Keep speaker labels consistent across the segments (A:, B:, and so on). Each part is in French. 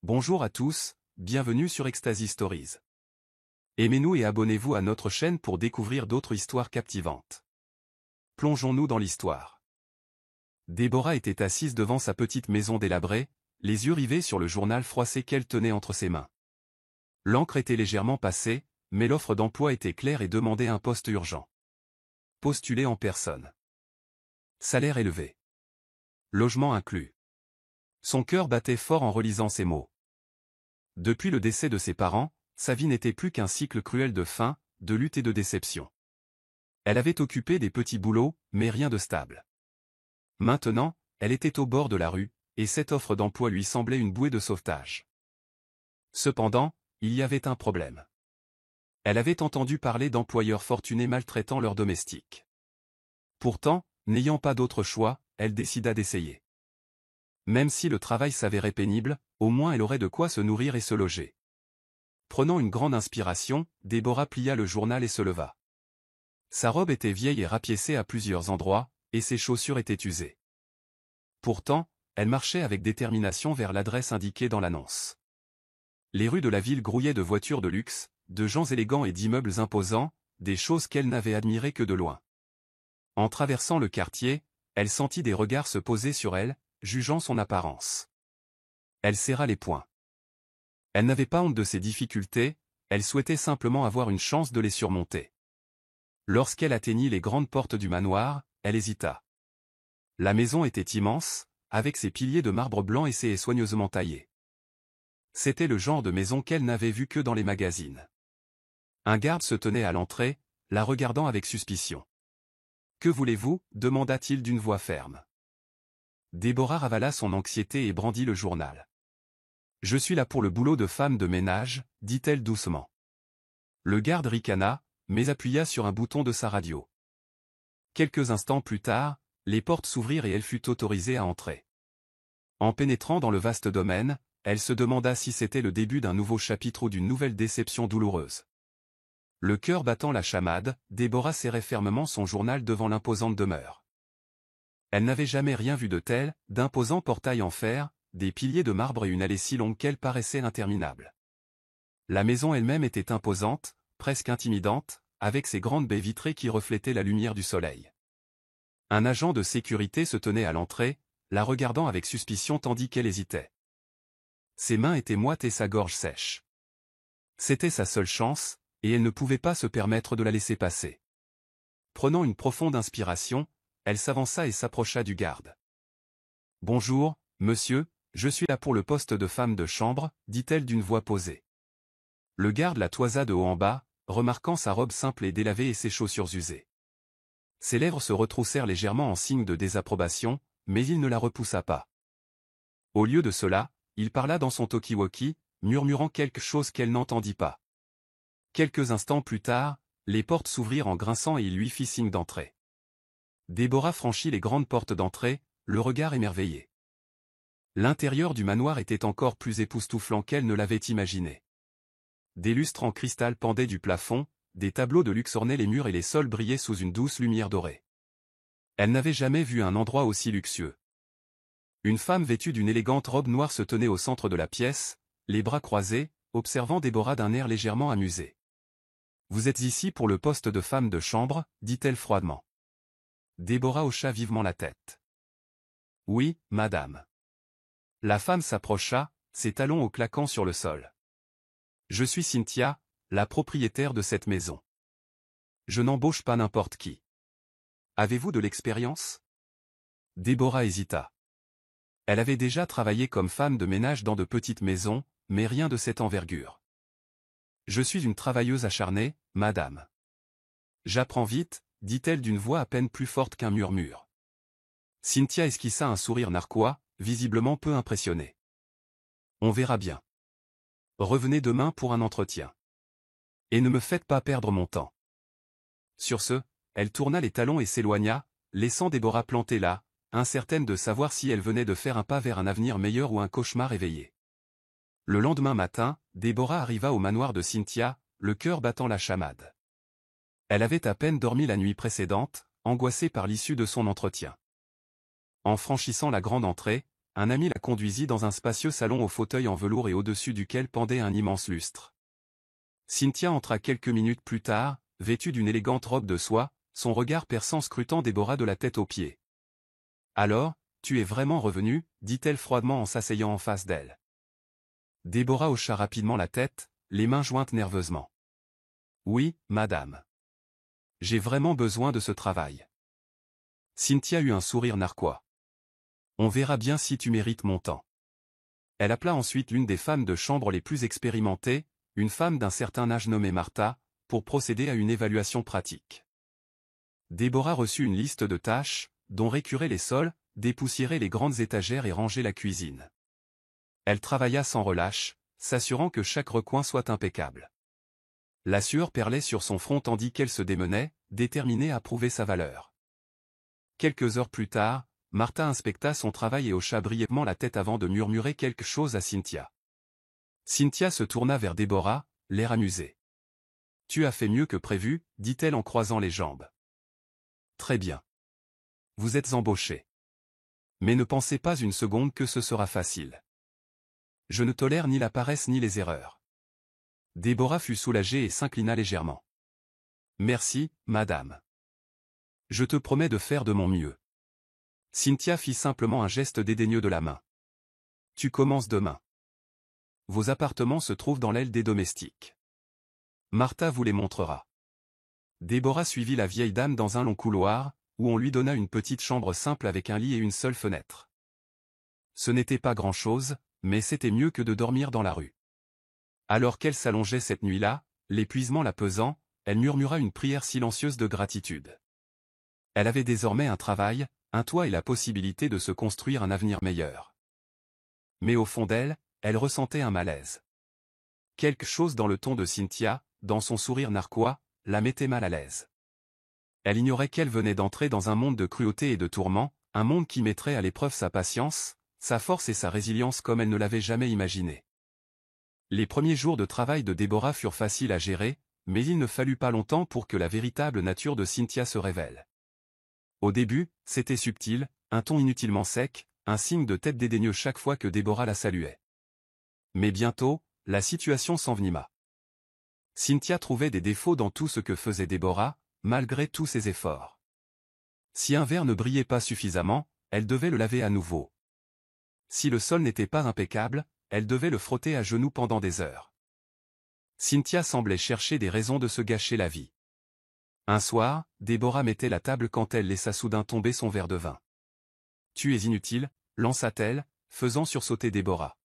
A: Bonjour à tous, bienvenue sur Ecstasy Stories. Aimez-nous et abonnez-vous à notre chaîne pour découvrir d'autres histoires captivantes. Plongeons-nous dans l'histoire. Déborah était assise devant sa petite maison délabrée, les yeux rivés sur le journal froissé qu'elle tenait entre ses mains. L'encre était légèrement passée, mais l'offre d'emploi était claire et demandait un poste urgent. Postuler en personne. Salaire élevé. Logement inclus. Son cœur battait fort en relisant ces mots. Depuis le décès de ses parents, sa vie n'était plus qu'un cycle cruel de faim, de lutte et de déception. Elle avait occupé des petits boulots, mais rien de stable. Maintenant, elle était au bord de la rue, et cette offre d'emploi lui semblait une bouée de sauvetage. Cependant, il y avait un problème. Elle avait entendu parler d'employeurs fortunés maltraitant leurs domestiques. Pourtant, n'ayant pas d'autre choix, elle décida d'essayer. Même si le travail s'avérait pénible, au moins elle aurait de quoi se nourrir et se loger. Prenant une grande inspiration, Déborah plia le journal et se leva. Sa robe était vieille et rapiécée à plusieurs endroits, et ses chaussures étaient usées. Pourtant, elle marchait avec détermination vers l'adresse indiquée dans l'annonce. Les rues de la ville grouillaient de voitures de luxe, de gens élégants et d'immeubles imposants, des choses qu'elle n'avait admirées que de loin. En traversant le quartier, elle sentit des regards se poser sur elle, jugeant son apparence. Elle serra les poings. Elle n'avait pas honte de ses difficultés, elle souhaitait simplement avoir une chance de les surmonter. Lorsqu'elle atteignit les grandes portes du manoir, elle hésita. La maison était immense, avec ses piliers de marbre blanc et ses haies soigneusement taillées. C'était le genre de maison qu'elle n'avait vue que dans les magazines. Un garde se tenait à l'entrée, la regardant avec suspicion. « Que voulez-vous » demanda-t-il d'une voix ferme. Déborah ravala son anxiété et brandit le journal. « Je suis là pour le boulot de femme de ménage » dit-elle doucement. Le garde ricana, mais appuya sur un bouton de sa radio. Quelques instants plus tard, les portes s'ouvrirent et elle fut autorisée à entrer. En pénétrant dans le vaste domaine, elle se demanda si c'était le début d'un nouveau chapitre ou d'une nouvelle déception douloureuse. Le cœur battant la chamade, Déborah serrait fermement son journal devant l'imposante demeure. Elle n'avait jamais rien vu de tel, d'imposants portails en fer, des piliers de marbre et une allée si longue qu'elle paraissait interminable. La maison elle-même était imposante, presque intimidante, avec ses grandes baies vitrées qui reflétaient la lumière du soleil. Un agent de sécurité se tenait à l'entrée, la regardant avec suspicion tandis qu'elle hésitait. Ses mains étaient moites et sa gorge sèche. C'était sa seule chance, et elle ne pouvait pas se permettre de la laisser passer. Prenant une profonde inspiration, elle s'avança et s'approcha du garde. « Bonjour, monsieur, je suis là pour le poste de femme de chambre » dit-elle d'une voix posée. Le garde la toisa de haut en bas, remarquant sa robe simple et délavée et ses chaussures usées. Ses lèvres se retroussèrent légèrement en signe de désapprobation, mais il ne la repoussa pas. Au lieu de cela, il parla dans son talkie-walkie, murmurant quelque chose qu'elle n'entendit pas. Quelques instants plus tard, les portes s'ouvrirent en grinçant et il lui fit signe d'entrer. Déborah franchit les grandes portes d'entrée, le regard émerveillé. L'intérieur du manoir était encore plus époustouflant qu'elle ne l'avait imaginé. Des lustres en cristal pendaient du plafond, des tableaux de luxe ornaient les murs et les sols brillaient sous une douce lumière dorée. Elle n'avait jamais vu un endroit aussi luxueux. Une femme vêtue d'une élégante robe noire se tenait au centre de la pièce, les bras croisés, observant Déborah d'un air légèrement amusé. « Vous êtes ici pour le poste de femme de chambre » dit-elle froidement. Déborah hocha vivement la tête. « Oui, madame. » La femme s'approcha, ses talons au claquant sur le sol. « Je suis Cynthia, la propriétaire de cette maison. Je n'embauche pas n'importe qui. Avez-vous de l'expérience » Déborah hésita. Elle avait déjà travaillé comme femme de ménage dans de petites maisons, mais rien de cette envergure. « Je suis une travailleuse acharnée, madame. »« J'apprends vite » dit-elle d'une voix à peine plus forte qu'un murmure. Cynthia esquissa un sourire narquois, visiblement peu impressionné. « On verra bien. Revenez demain pour un entretien. Et ne me faites pas perdre mon temps. » Sur ce, elle tourna les talons et s'éloigna, laissant Déborah plantée là, incertaine de savoir si elle venait de faire un pas vers un avenir meilleur ou un cauchemar éveillé. Le lendemain matin, Déborah arriva au manoir de Cynthia, le cœur battant la chamade. Elle avait à peine dormi la nuit précédente, angoissée par l'issue de son entretien. En franchissant la grande entrée, un ami la conduisit dans un spacieux salon au fauteuil en velours et au-dessus duquel pendait un immense lustre. Cynthia entra quelques minutes plus tard, vêtue d'une élégante robe de soie, son regard perçant scrutant Déborah de la tête aux pieds. « Alors, tu es vraiment revenue » dit-elle froidement en s'asseyant en face d'elle. Déborah hocha rapidement la tête, les mains jointes nerveusement. « Oui, madame. J'ai vraiment besoin de ce travail. » Cynthia eut un sourire narquois. « On verra bien si tu mérites mon temps. » Elle appela ensuite l'une des femmes de chambre les plus expérimentées, une femme d'un certain âge nommée Martha, pour procéder à une évaluation pratique. Déborah reçut une liste de tâches, dont récurer les sols, dépoussiérer les grandes étagères et ranger la cuisine. Elle travailla sans relâche, s'assurant que chaque recoin soit impeccable. La sueur perlait sur son front tandis qu'elle se démenait, déterminée à prouver sa valeur. Quelques heures plus tard, Martha inspecta son travail et hocha brièvement la tête avant de murmurer quelque chose à Cynthia. Cynthia se tourna vers Déborah, l'air amusé. « Tu as fait mieux que prévu, dit-elle en croisant les jambes. Très bien. Vous êtes embauché. Mais ne pensez pas une seconde que ce sera facile. Je ne tolère ni la paresse ni les erreurs. » Déborah fut soulagée et s'inclina légèrement. « Merci, madame. Je te promets de faire de mon mieux. » Cynthia fit simplement un geste dédaigneux de la main. « Tu commences demain. Vos appartements se trouvent dans l'aile des domestiques. Martha vous les montrera. » Déborah suivit la vieille dame dans un long couloir, où on lui donna une petite chambre simple avec un lit et une seule fenêtre. Ce n'était pas grand-chose, mais c'était mieux que de dormir dans la rue. Alors qu'elle s'allongeait cette nuit-là, l'épuisement la pesant, elle murmura une prière silencieuse de gratitude. Elle avait désormais un travail, un toit et la possibilité de se construire un avenir meilleur. Mais au fond d'elle, elle ressentait un malaise. Quelque chose dans le ton de Cynthia, dans son sourire narquois, la mettait mal à l'aise. Elle ignorait qu'elle venait d'entrer dans un monde de cruauté et de tourments, un monde qui mettrait à l'épreuve sa patience, sa force et sa résilience comme elle ne l'avait jamais imaginé. Les premiers jours de travail de Déborah furent faciles à gérer, mais il ne fallut pas longtemps pour que la véritable nature de Cynthia se révèle. Au début, c'était subtil, un ton inutilement sec, un signe de tête dédaigneux chaque fois que Déborah la saluait. Mais bientôt, la situation s'envenima. Cynthia trouvait des défauts dans tout ce que faisait Déborah, malgré tous ses efforts. Si un verre ne brillait pas suffisamment, elle devait le laver à nouveau. Si le sol n'était pas impeccable, elle devait le frotter à genoux pendant des heures. Cynthia semblait chercher des raisons de se gâcher la vie. Un soir, Déborah mettait la table quand elle laissa soudain tomber son verre de vin. « Tu es inutile » lança-t-elle, faisant sursauter Déborah.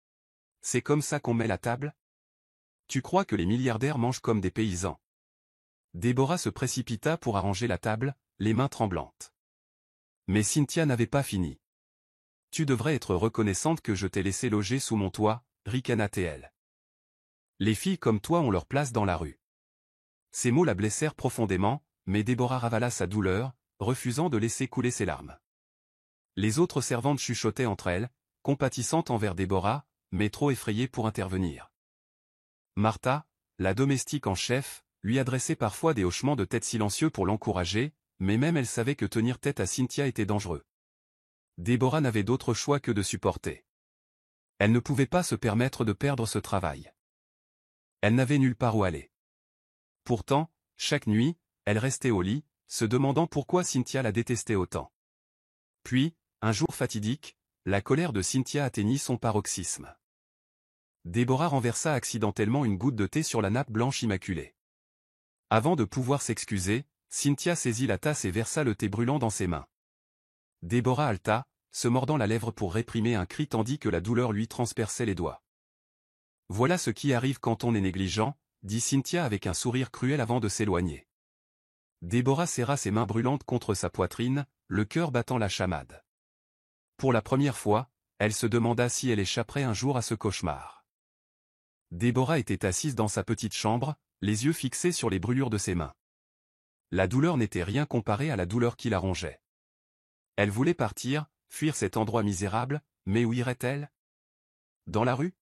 A: « C'est comme ça qu'on met la table ? Tu crois que les milliardaires mangent comme des paysans ?» Déborah se précipita pour arranger la table, les mains tremblantes. Mais Cynthia n'avait pas fini. « Tu devrais être reconnaissante que je t'ai laissé loger sous mon toit, » ricana-t-elle. « Les filles comme toi ont leur place dans la rue. » Ces mots la blessèrent profondément, mais Déborah ravala sa douleur, refusant de laisser couler ses larmes. Les autres servantes chuchotaient entre elles, compatissantes envers Déborah, mais trop effrayées pour intervenir. Martha, la domestique en chef, lui adressait parfois des hochements de tête silencieux pour l'encourager, mais même elle savait que tenir tête à Cynthia était dangereux. Déborah n'avait d'autre choix que de supporter. Elle ne pouvait pas se permettre de perdre ce travail. Elle n'avait nulle part où aller. Pourtant, chaque nuit, elle restait au lit, se demandant pourquoi Cynthia la détestait autant. Puis, un jour fatidique, la colère de Cynthia atteignit son paroxysme. Déborah renversa accidentellement une goutte de thé sur la nappe blanche immaculée. Avant de pouvoir s'excuser, Cynthia saisit la tasse et versa le thé brûlant dans ses mains. Déborah haleta, se mordant la lèvre pour réprimer un cri tandis que la douleur lui transperçait les doigts. « Voilà ce qui arrive quand on est négligent », dit Cynthia avec un sourire cruel avant de s'éloigner. Déborah serra ses mains brûlantes contre sa poitrine, le cœur battant la chamade. Pour la première fois, elle se demanda si elle échapperait un jour à ce cauchemar. Déborah était assise dans sa petite chambre, les yeux fixés sur les brûlures de ses mains. La douleur n'était rien comparée à la douleur qui la rongeait. Elle voulait partir, fuir cet endroit misérable, mais où irait-elle? Dans la rue?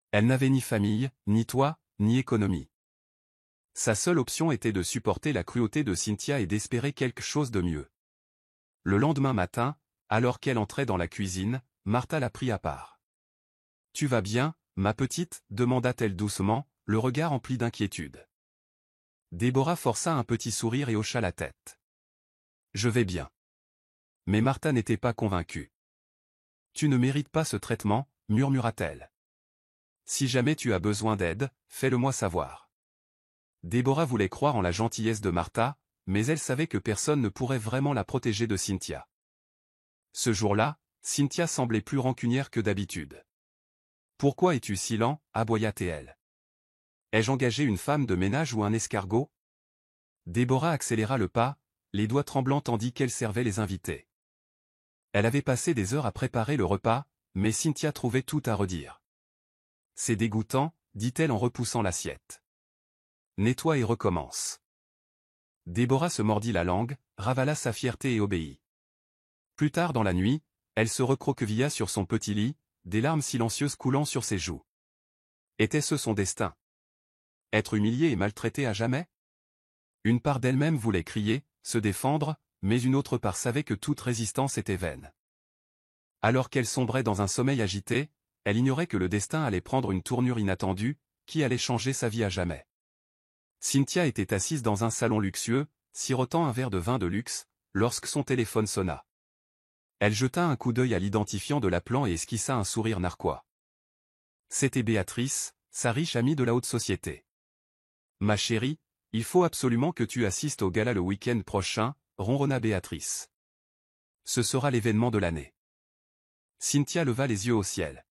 A: Elle n'avait ni famille, ni toit, ni économie. Sa seule option était de supporter la cruauté de Cynthia et d'espérer quelque chose de mieux. Le lendemain matin, alors qu'elle entrait dans la cuisine, Martha la prit à part. « Tu vas bien, ma petite ?» demanda-t-elle doucement, le regard empli d'inquiétude. Déborah força un petit sourire et hocha la tête. « Je vais bien. » Mais Martha n'était pas convaincue. « Tu ne mérites pas ce traitement, » murmura-t-elle. « Si jamais tu as besoin d'aide, fais-le-moi savoir. » Déborah voulait croire en la gentillesse de Martha, mais elle savait que personne ne pourrait vraiment la protéger de Cynthia. Ce jour-là, Cynthia semblait plus rancunière que d'habitude. « Pourquoi es-tu si lent ?» aboya-t-elle. « Ai-je engagé une femme de ménage ou un escargot ?» Déborah accéléra le pas, les doigts tremblants tandis qu'elle servait les invités. Elle avait passé des heures à préparer le repas, mais Cynthia trouvait tout à redire. « C'est dégoûtant, » dit-elle en repoussant l'assiette. « Nettoie et recommence. » Déborah se mordit la langue, ravala sa fierté et obéit. Plus tard dans la nuit, elle se recroquevilla sur son petit lit, des larmes silencieuses coulant sur ses joues. Était-ce son destin? Être humiliée et maltraitée à jamais? Une part d'elle-même voulait crier, se défendre, mais une autre part savait que toute résistance était vaine. Alors qu'elle sombrait dans un sommeil agité, elle ignorait que le destin allait prendre une tournure inattendue, qui allait changer sa vie à jamais. Cynthia était assise dans un salon luxueux, sirotant un verre de vin de luxe, lorsque son téléphone sonna. Elle jeta un coup d'œil à l'identifiant de l'appelant et esquissa un sourire narquois. C'était Béatrice, sa riche amie de la haute société. « Ma chérie, il faut absolument que tu assistes au gala le week-end prochain, » ronronna Béatrice. « Ce sera l'événement de l'année. » Cynthia leva les yeux au ciel.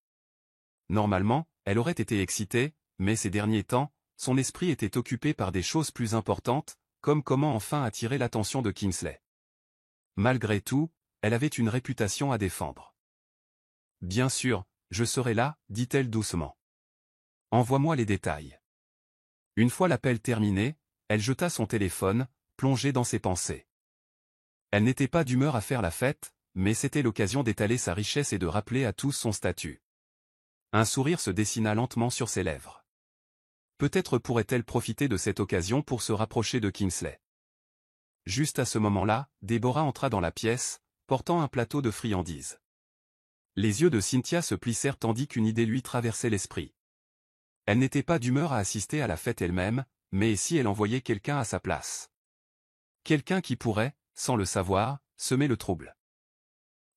A: Normalement, elle aurait été excitée, mais ces derniers temps, son esprit était occupé par des choses plus importantes, comme comment enfin attirer l'attention de Kingsley. Malgré tout, elle avait une réputation à défendre. « Bien sûr, je serai là, » dit-elle doucement. « Envoie-moi les détails. » Une fois l'appel terminé, elle jeta son téléphone, plongée dans ses pensées. Elle n'était pas d'humeur à faire la fête, mais c'était l'occasion d'étaler sa richesse et de rappeler à tous son statut. Un sourire se dessina lentement sur ses lèvres. Peut-être pourrait-elle profiter de cette occasion pour se rapprocher de Kingsley. Juste à ce moment-là, Déborah entra dans la pièce, portant un plateau de friandises. Les yeux de Cynthia se plissèrent tandis qu'une idée lui traversait l'esprit. Elle n'était pas d'humeur à assister à la fête elle-même, mais si elle envoyait quelqu'un à sa place? Quelqu'un qui pourrait, sans le savoir, semer le trouble.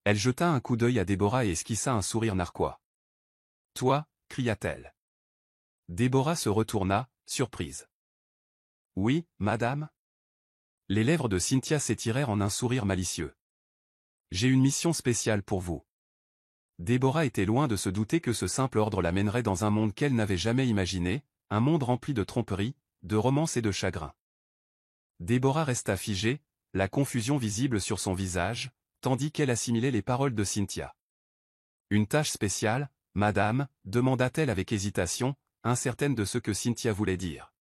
A: Elle jeta un coup d'œil à Déborah et esquissa un sourire narquois. « Toi » cria-t-elle. Déborah se retourna, surprise. « Oui, madame ?» Les lèvres de Cynthia s'étirèrent en un sourire malicieux. « J'ai une mission spéciale pour vous. » Déborah était loin de se douter que ce simple ordre la mènerait dans un monde qu'elle n'avait jamais imaginé, un monde rempli de tromperies, de romances et de chagrins. Déborah resta figée, la confusion visible sur son visage, tandis qu'elle assimilait les paroles de Cynthia. « Une tâche spéciale, madame ?» demanda-t-elle avec hésitation, incertaine de ce que Cynthia voulait dire.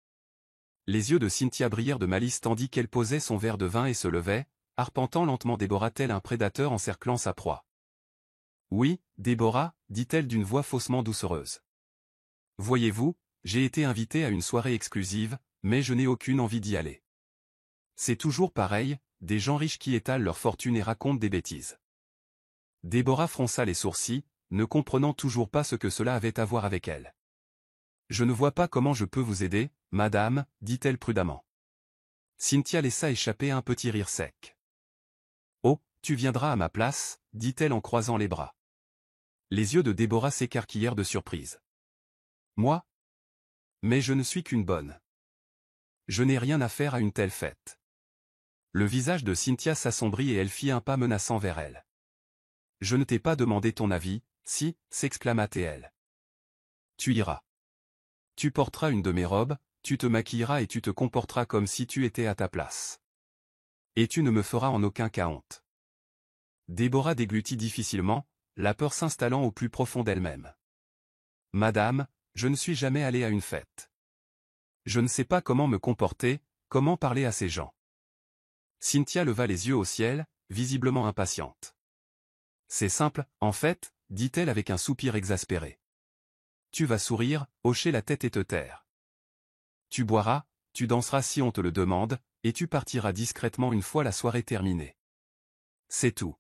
A: Les yeux de Cynthia brillèrent de malice tandis qu'elle posait son verre de vin et se levait, arpentant lentement Déborah tel un prédateur encerclant sa proie. « Oui, Déborah, » dit-elle d'une voix faussement doucereuse. « Voyez-vous, j'ai été invitée à une soirée exclusive, mais je n'ai aucune envie d'y aller. C'est toujours pareil, des gens riches qui étalent leur fortune et racontent des bêtises. » Déborah fronça les sourcils, ne comprenant toujours pas ce que cela avait à voir avec elle. « Je ne vois pas comment je peux vous aider, madame, » dit-elle prudemment. Cynthia laissa échapper un petit rire sec. « Oh, tu viendras à ma place, » dit-elle en croisant les bras. Les yeux de Déborah s'écarquillèrent de surprise. « Moi? Mais je ne suis qu'une bonne. Je n'ai rien à faire à une telle fête. » Le visage de Cynthia s'assombrit et elle fit un pas menaçant vers elle. « Je ne t'ai pas demandé ton avis, si, » s'exclama-t-elle. « Tu iras. Tu porteras une de mes robes, tu te maquilleras et tu te comporteras comme si tu étais à ta place. Et tu ne me feras en aucun cas honte. » Déborah déglutit difficilement, la peur s'installant au plus profond d'elle-même. « Madame, je ne suis jamais allée à une fête. Je ne sais pas comment me comporter, comment parler à ces gens. » Cynthia leva les yeux au ciel, visiblement impatiente. « C'est simple, en fait, » dit-elle avec un soupir exaspéré. « Tu vas sourire, hocher la tête et te taire. Tu boiras, tu danseras si on te le demande, et tu partiras discrètement une fois la soirée terminée. C'est tout. »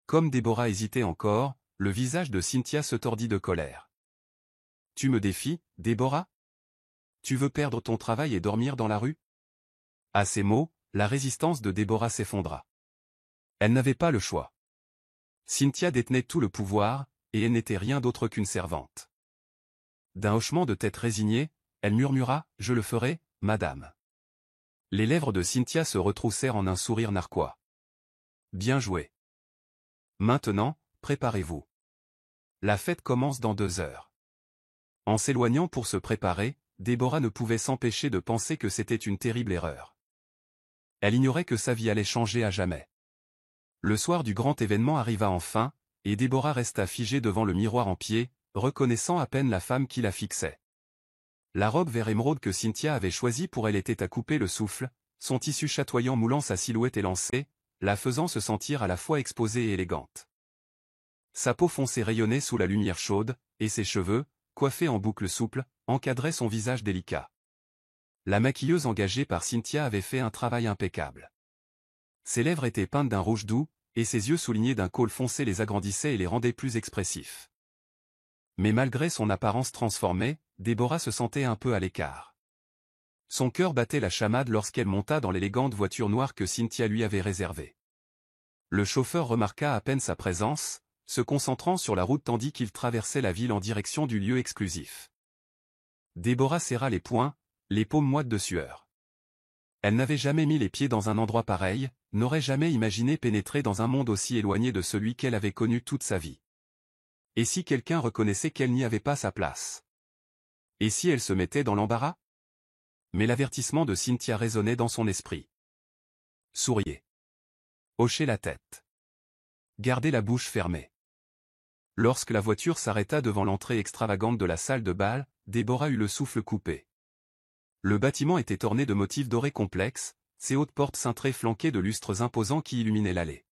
A: Comme Déborah hésitait encore, le visage de Cynthia se tordit de colère. « Tu me défies, Déborah? Tu veux perdre ton travail et dormir dans la rue ?» À ces mots, la résistance de Déborah s'effondra. Elle n'avait pas le choix. Cynthia détenait tout le pouvoir, et elle n'était rien d'autre qu'une servante. D'un hochement de tête résigné, elle murmura « Je le ferai, madame. » Les lèvres de Cynthia se retroussèrent en un sourire narquois. « Bien joué. Maintenant, préparez-vous. La fête commence dans 2 heures. » En s'éloignant pour se préparer, Déborah ne pouvait s'empêcher de penser que c'était une terrible erreur. Elle ignorait que sa vie allait changer à jamais. Le soir du grand événement arriva enfin, et Déborah resta figée devant le miroir en pied, reconnaissant à peine la femme qui la fixait. La robe vert émeraude que Cynthia avait choisie pour elle était à couper le souffle, son tissu chatoyant moulant sa silhouette élancée, la faisant se sentir à la fois exposée et élégante. Sa peau foncée rayonnait sous la lumière chaude, et ses cheveux, coiffés en boucles souples, encadraient son visage délicat. La maquilleuse engagée par Cynthia avait fait un travail impeccable. Ses lèvres étaient peintes d'un rouge doux, et ses yeux soulignés d'un col foncé les agrandissaient et les rendaient plus expressifs. Mais malgré son apparence transformée, Déborah se sentait un peu à l'écart. Son cœur battait la chamade lorsqu'elle monta dans l'élégante voiture noire que Cynthia lui avait réservée. Le chauffeur remarqua à peine sa présence, se concentrant sur la route tandis qu'il traversait la ville en direction du lieu exclusif. Déborah serra les poings, les paumes moites de sueur. Elle n'avait jamais mis les pieds dans un endroit pareil, n'aurait jamais imaginé pénétrer dans un monde aussi éloigné de celui qu'elle avait connu toute sa vie. Et si quelqu'un reconnaissait qu'elle n'y avait pas sa place? Et si elle se mettait dans l'embarras? Mais l'avertissement de Cynthia résonnait dans son esprit. Souriez. Hochez la tête. Gardez la bouche fermée. Lorsque la voiture s'arrêta devant l'entrée extravagante de la salle de bal, Déborah eut le souffle coupé. Le bâtiment était orné de motifs dorés complexes, ses hautes portes cintrées flanquées de lustres imposants qui illuminaient l'allée.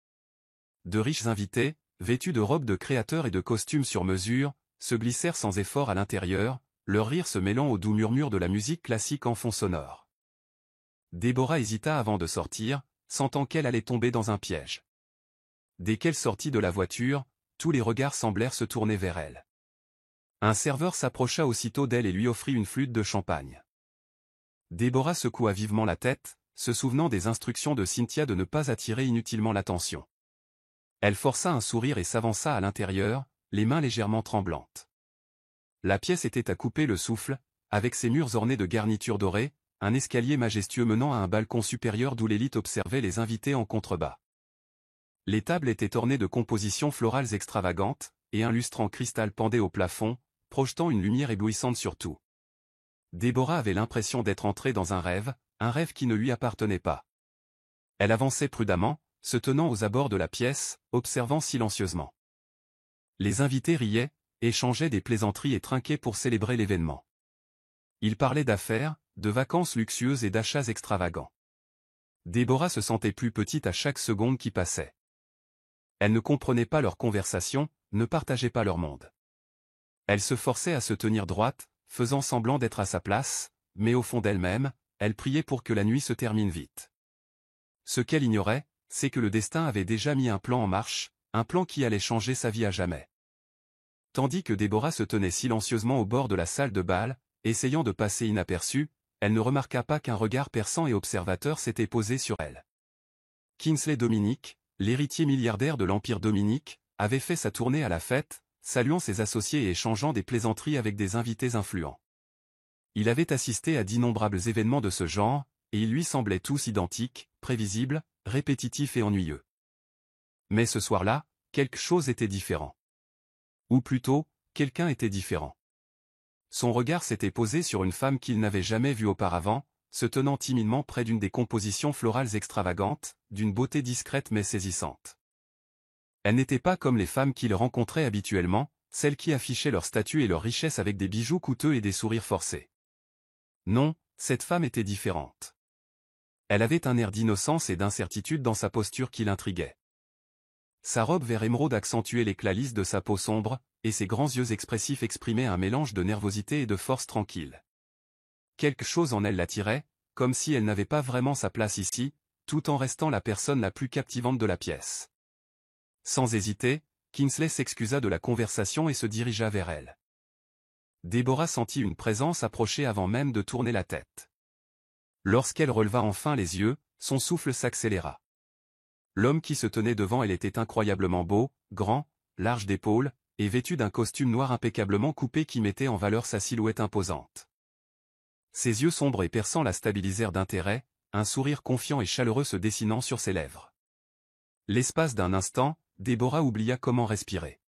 A: De riches invités, vêtus de robes de créateurs et de costumes sur mesure, se glissèrent sans effort à l'intérieur, leur rire se mêlant au doux murmure de la musique classique en fond sonore. Déborah hésita avant de sortir, sentant qu'elle allait tomber dans un piège. Dès qu'elle sortit de la voiture, tous les regards semblèrent se tourner vers elle. Un serveur s'approcha aussitôt d'elle et lui offrit une flûte de champagne. Déborah secoua vivement la tête, se souvenant des instructions de Cynthia de ne pas attirer inutilement l'attention. Elle força un sourire et s'avança à l'intérieur, les mains légèrement tremblantes. La pièce était à couper le souffle, avec ses murs ornés de garnitures dorées, un escalier majestueux menant à un balcon supérieur d'où l'élite observait les invités en contrebas. Les tables étaient ornées de compositions florales extravagantes, et un lustre en cristal pendait au plafond, projetant une lumière éblouissante sur tout. Déborah avait l'impression d'être entrée dans un rêve qui ne lui appartenait pas. Elle avançait prudemment, se tenant aux abords de la pièce, observant silencieusement. Les invités riaient, échangeaient des plaisanteries et trinquaient pour célébrer l'événement. Ils parlaient d'affaires, de vacances luxueuses et d'achats extravagants. Déborah se sentait plus petite à chaque seconde qui passait. Elle ne comprenait pas leur conversation, ne partageait pas leur monde. Elle se forçait à se tenir droite, faisant semblant d'être à sa place, mais au fond d'elle-même, elle priait pour que la nuit se termine vite. Ce qu'elle ignorait, c'est que le destin avait déjà mis un plan en marche, un plan qui allait changer sa vie à jamais. Tandis que Déborah se tenait silencieusement au bord de la salle de bal, essayant de passer inaperçue, elle ne remarqua pas qu'un regard perçant et observateur s'était posé sur elle. Kingsley Dominic, l'héritier milliardaire de l'Empire Dominique, avait fait sa tournée à la fête, saluant ses associés et échangeant des plaisanteries avec des invités influents. Il avait assisté à d'innombrables événements de ce genre, et ils lui semblaient tous identiques, prévisibles, répétitifs et ennuyeux. Mais ce soir-là, quelque chose était différent. Ou plutôt, quelqu'un était différent. Son regard s'était posé sur une femme qu'il n'avait jamais vue auparavant, se tenant timidement près d'une des compositions florales extravagantes, d'une beauté discrète mais saisissante. Elle n'était pas comme les femmes qu'il rencontrait habituellement, celles qui affichaient leur statut et leur richesse avec des bijoux coûteux et des sourires forcés. Non, cette femme était différente. Elle avait un air d'innocence et d'incertitude dans sa posture qui l'intriguait. Sa robe vert émeraude accentuait l'éclat lisse de sa peau sombre, et ses grands yeux expressifs exprimaient un mélange de nervosité et de force tranquille. Quelque chose en elle l'attirait, comme si elle n'avait pas vraiment sa place ici, tout en restant la personne la plus captivante de la pièce. Sans hésiter, Kingsley s'excusa de la conversation et se dirigea vers elle. Déborah sentit une présence approcher avant même de tourner la tête. Lorsqu'elle releva enfin les yeux, son souffle s'accéléra. L'homme qui se tenait devant elle était incroyablement beau, grand, large d'épaules, et vêtu d'un costume noir impeccablement coupé qui mettait en valeur sa silhouette imposante. Ses yeux sombres et perçants la stabilisèrent d'intérêt, un sourire confiant et chaleureux se dessinant sur ses lèvres. L'espace d'un instant, Déborah oublia comment respirer.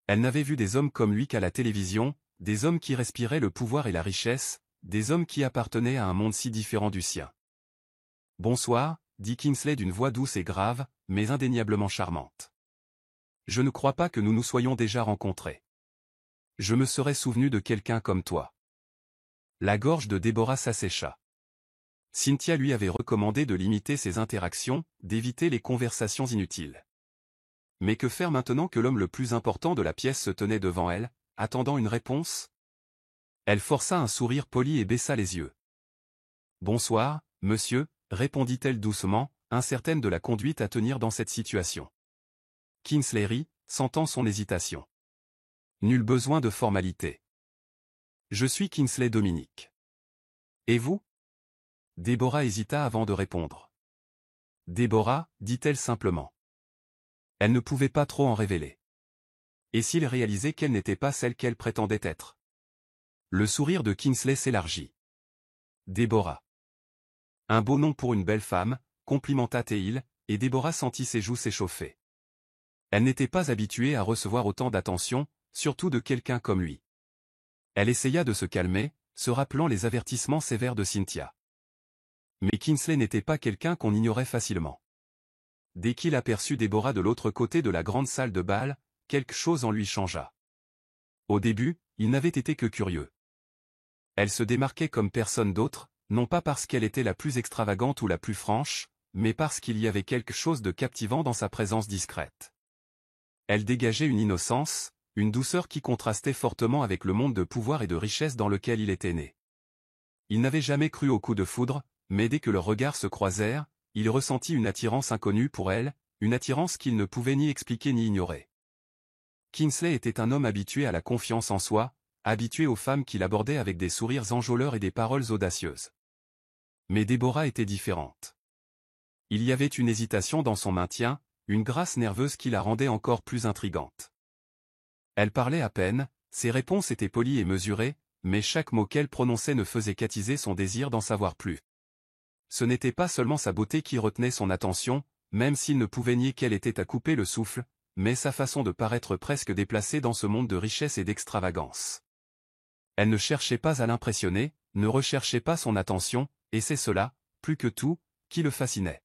A: Elle n'avait vu des hommes comme lui qu'à la télévision, des hommes qui respiraient le pouvoir et la richesse, des hommes qui appartenaient à un monde si différent du sien. « Bonsoir », dit Kingsley d'une voix douce et grave, mais indéniablement charmante. « Je ne crois pas que nous nous soyons déjà rencontrés. Je me serais souvenu de quelqu'un comme toi. » La gorge de Déborah s'assécha. Cynthia lui avait recommandé de limiter ses interactions, d'éviter les conversations inutiles. Mais que faire maintenant que l'homme le plus important de la pièce se tenait devant elle, attendant une réponse? Elle força un sourire poli et baissa les yeux. « Bonsoir, monsieur », répondit-elle doucement, incertaine de la conduite à tenir dans cette situation. Kingsley rit, sentant son hésitation. Nul besoin de formalité. Je suis Kingsley Dominic. Et vous? Déborah hésita avant de répondre. Déborah, dit-elle simplement. Elle ne pouvait pas trop en révéler. Et s'il réalisait qu'elle n'était pas celle qu'elle prétendait être? Le sourire de Kingsley s'élargit. Déborah. Un beau nom pour une belle femme, complimenta Théil, et Déborah sentit ses joues s'échauffer. Elle n'était pas habituée à recevoir autant d'attention, surtout de quelqu'un comme lui. Elle essaya de se calmer, se rappelant les avertissements sévères de Cynthia. Mais Kingsley n'était pas quelqu'un qu'on ignorait facilement. Dès qu'il aperçut Déborah de l'autre côté de la grande salle de bal, quelque chose en lui changea. Au début, il n'avait été que curieux. Elle se démarquait comme personne d'autre, non pas parce qu'elle était la plus extravagante ou la plus franche, mais parce qu'il y avait quelque chose de captivant dans sa présence discrète. Elle dégageait une innocence, une douceur qui contrastait fortement avec le monde de pouvoir et de richesse dans lequel il était né. Il n'avait jamais cru au coup de foudre, mais dès que leurs regards se croisèrent, il ressentit une attirance inconnue pour elle, une attirance qu'il ne pouvait ni expliquer ni ignorer. Kingsley était un homme habitué à la confiance en soi, habitué aux femmes qu'il abordait avec des sourires enjôleurs et des paroles audacieuses. Mais Déborah était différente. Il y avait une hésitation dans son maintien, une grâce nerveuse qui la rendait encore plus intrigante. Elle parlait à peine, ses réponses étaient polies et mesurées, mais chaque mot qu'elle prononçait ne faisait qu'attiser son désir d'en savoir plus. Ce n'était pas seulement sa beauté qui retenait son attention, même s'il ne pouvait nier qu'elle était à couper le souffle, mais sa façon de paraître presque déplacée dans ce monde de richesse et d'extravagance. Elle ne cherchait pas à l'impressionner, ne recherchait pas son attention, et c'est cela, plus que tout, qui le fascinait.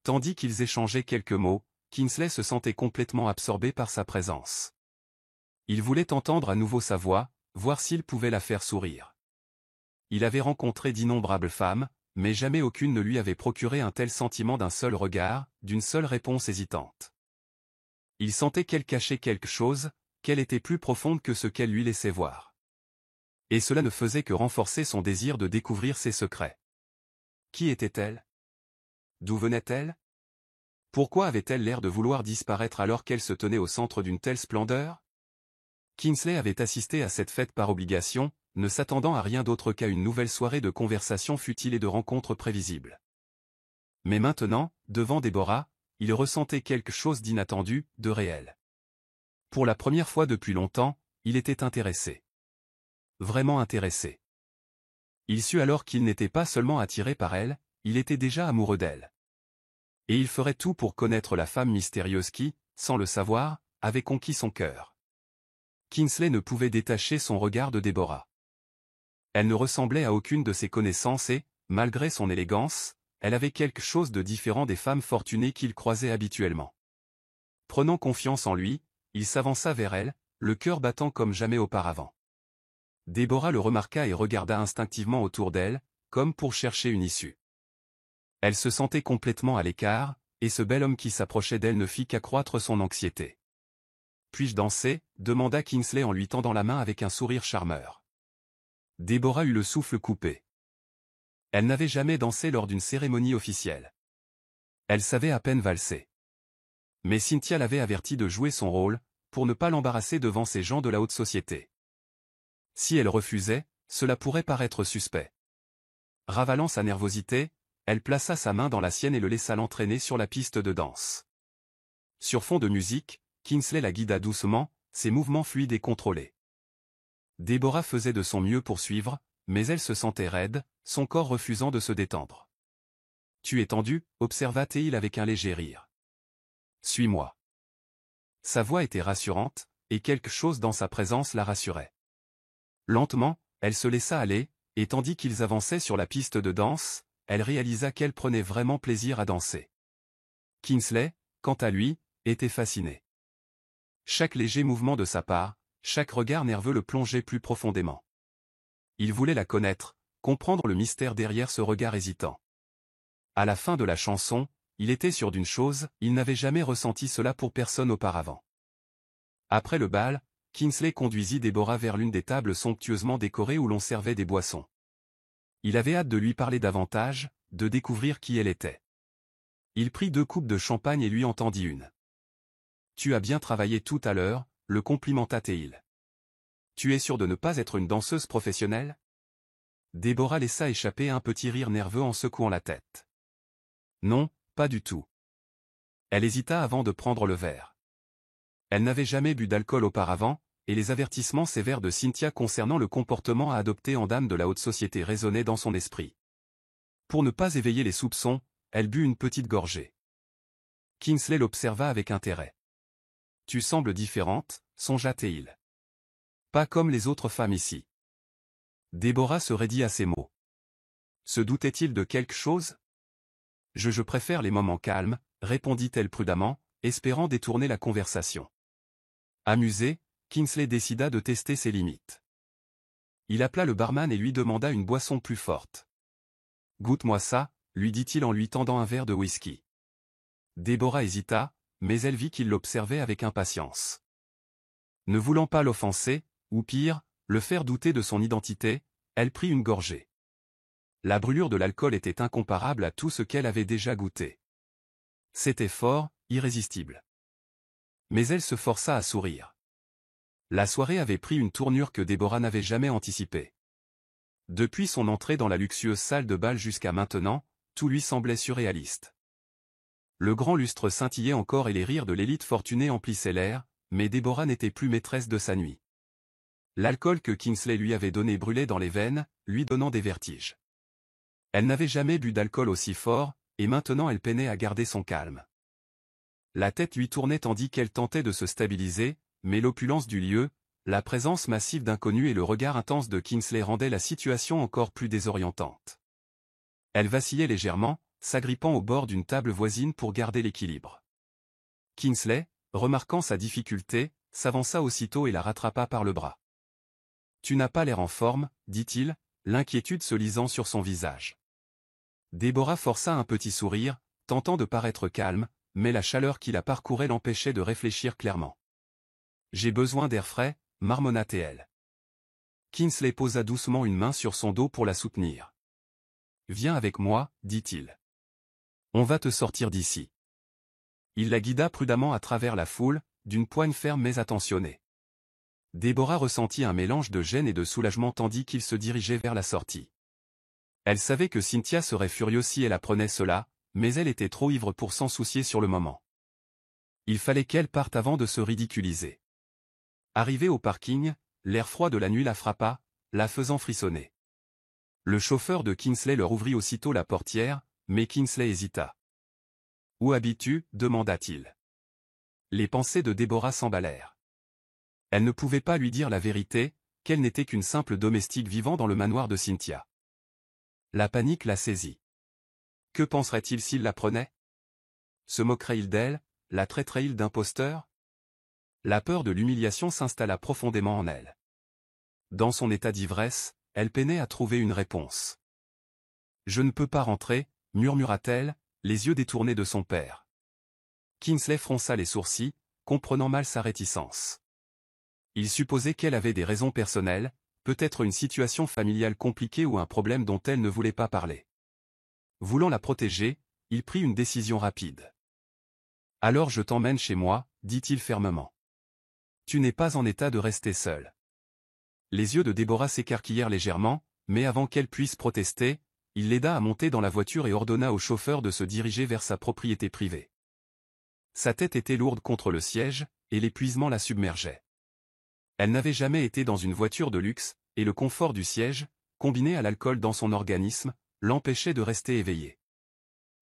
A: Tandis qu'ils échangeaient quelques mots, Kingsley se sentait complètement absorbé par sa présence. Il voulait entendre à nouveau sa voix, voir s'il pouvait la faire sourire. Il avait rencontré d'innombrables femmes, mais jamais aucune ne lui avait procuré un tel sentiment d'un seul regard, d'une seule réponse hésitante. Il sentait qu'elle cachait quelque chose, qu'elle était plus profonde que ce qu'elle lui laissait voir. Et cela ne faisait que renforcer son désir de découvrir ses secrets. Qui était-elle? D'où venait-elle? Pourquoi avait-elle l'air de vouloir disparaître alors qu'elle se tenait au centre d'une telle splendeur? Kingsley avait assisté à cette fête par obligation, ne s'attendant à rien d'autre qu'à une nouvelle soirée de conversations futiles et de rencontres prévisibles. Mais maintenant, devant Déborah, il ressentait quelque chose d'inattendu, de réel. Pour la première fois depuis longtemps, il était intéressé. Vraiment intéressé. Il sut alors qu'il n'était pas seulement attiré par elle, il était déjà amoureux d'elle. Et il ferait tout pour connaître la femme mystérieuse qui, sans le savoir, avait conquis son cœur. Kingsley ne pouvait détacher son regard de Déborah. Elle ne ressemblait à aucune de ses connaissances et, malgré son élégance, elle avait quelque chose de différent des femmes fortunées qu'il croisait habituellement. Prenant confiance en lui, il s'avança vers elle, le cœur battant comme jamais auparavant. Déborah le remarqua et regarda instinctivement autour d'elle, comme pour chercher une issue. Elle se sentait complètement à l'écart, et ce bel homme qui s'approchait d'elle ne fit qu'accroître son anxiété. « Puis-je danser ?» demanda Kingsley en lui tendant la main avec un sourire charmeur. Déborah eut le souffle coupé. Elle n'avait jamais dansé lors d'une cérémonie officielle. Elle savait à peine valser. Mais Cynthia l'avait averti de jouer son rôle, pour ne pas l'embarrasser devant ces gens de la haute société. Si elle refusait, cela pourrait paraître suspect. Ravalant sa nervosité, elle plaça sa main dans la sienne et le laissa l'entraîner sur la piste de danse. Sur fond de musique, Kingsley la guida doucement, ses mouvements fluides et contrôlés. Deborah faisait de son mieux pour suivre, mais elle se sentait raide, son corps refusant de se détendre. « Tu es tendu » observa-t-il avec un léger rire. « Suis-moi. » Sa voix était rassurante, et quelque chose dans sa présence la rassurait. Lentement, elle se laissa aller, et tandis qu'ils avançaient sur la piste de danse, elle réalisa qu'elle prenait vraiment plaisir à danser. Kingsley, quant à lui, était fasciné. Chaque léger mouvement de sa part, chaque regard nerveux le plongeait plus profondément. Il voulait la connaître, comprendre le mystère derrière ce regard hésitant. À la fin de la chanson, il était sûr d'une chose, il n'avait jamais ressenti cela pour personne auparavant. Après le bal, Kingsley conduisit Deborah vers l'une des tables somptueusement décorées où l'on servait des boissons. Il avait hâte de lui parler davantage, de découvrir qui elle était. Il prit 2 coupes de champagne et lui en tendit une. « Tu as bien travaillé tout à l'heure » le complimenta-t-il. « Tu es sûr de ne pas être une danseuse professionnelle » Deborah laissa échapper un petit rire nerveux en secouant la tête. « Non, pas du tout. » Elle hésita avant de prendre le verre. Elle n'avait jamais bu d'alcool auparavant, et les avertissements sévères de Cynthia concernant le comportement à adopter en dame de la haute société résonnaient dans son esprit. Pour ne pas éveiller les soupçons, elle but une petite gorgée. Kingsley l'observa avec intérêt. « Tu sembles différente, songea-t-il. Pas comme les autres femmes ici. » Deborah se raidit à ces mots. Se doutait-il de quelque chose ? « Je préfère les moments calmes, » répondit-elle prudemment, espérant détourner la conversation. Amusé, Kingsley décida de tester ses limites. Il appela le barman et lui demanda une boisson plus forte. « Goûte-moi ça » lui dit-il en lui tendant un verre de whisky. Deborah hésita, mais elle vit qu'il l'observait avec impatience. Ne voulant pas l'offenser, ou pire, le faire douter de son identité, elle prit une gorgée. La brûlure de l'alcool était incomparable à tout ce qu'elle avait déjà goûté. C'était fort, irrésistible. Mais elle se força à sourire. La soirée avait pris une tournure que Deborah n'avait jamais anticipée. Depuis son entrée dans la luxueuse salle de bal jusqu'à maintenant, tout lui semblait surréaliste. Le grand lustre scintillait encore et les rires de l'élite fortunée emplissaient l'air, mais Deborah n'était plus maîtresse de sa nuit. L'alcool que Kingsley lui avait donné brûlait dans les veines, lui donnant des vertiges. Elle n'avait jamais bu d'alcool aussi fort, et maintenant elle peinait à garder son calme. La tête lui tournait tandis qu'elle tentait de se stabiliser, mais l'opulence du lieu, la présence massive d'inconnus et le regard intense de Kingsley rendaient la situation encore plus désorientante. Elle vacillait légèrement, s'agrippant au bord d'une table voisine pour garder l'équilibre. Kingsley, remarquant sa difficulté, s'avança aussitôt et la rattrapa par le bras. « Tu n'as pas l'air en forme, » dit-il, l'inquiétude se lisant sur son visage. Deborah força un petit sourire, tentant de paraître calme, mais la chaleur qui la parcourait l'empêchait de réfléchir clairement. « J'ai besoin d'air frais, » marmonna-t-elle. Kingsley posa doucement une main sur son dos pour la soutenir. « Viens avec moi, » dit-il. « On va te sortir d'ici. » Il la guida prudemment à travers la foule, d'une poigne ferme mais attentionnée. Deborah ressentit un mélange de gêne et de soulagement tandis qu'il se dirigeait vers la sortie. Elle savait que Cynthia serait furieuse si elle apprenait cela, mais elle était trop ivre pour s'en soucier sur le moment. Il fallait qu'elle parte avant de se ridiculiser. Arrivée au parking, l'air froid de la nuit la frappa, la faisant frissonner. Le chauffeur de Kingsley leur ouvrit aussitôt la portière, mais Kingsley hésita. « Où habites-tu » demanda-t-il. Les pensées de Deborah s'emballèrent. Elle ne pouvait pas lui dire la vérité, qu'elle n'était qu'une simple domestique vivant dans le manoir de Cynthia. La panique la saisit. Que penserait-il s'il l'apprenait? Se moquerait-il d'elle, la traiterait-il d'imposteur? La peur de l'humiliation s'installa profondément en elle. Dans son état d'ivresse, elle peinait à trouver une réponse. « Je ne peux pas rentrer » murmura-t-elle, les yeux détournés de son père. Kingsley fronça les sourcils, comprenant mal sa réticence. Il supposait qu'elle avait des raisons personnelles, peut-être une situation familiale compliquée ou un problème dont elle ne voulait pas parler. Voulant la protéger, il prit une décision rapide. Alors je t'emmène chez moi, dit-il fermement. Tu n'es pas en état de rester seul. Les yeux de Déborah s'écarquillèrent légèrement, mais avant qu'elle puisse protester, il l'aida à monter dans la voiture et ordonna au chauffeur de se diriger vers sa propriété privée. Sa tête était lourde contre le siège, et l'épuisement la submergeait. Elle n'avait jamais été dans une voiture de luxe, et le confort du siège, combiné à l'alcool dans son organisme, l'empêchait de rester éveillée.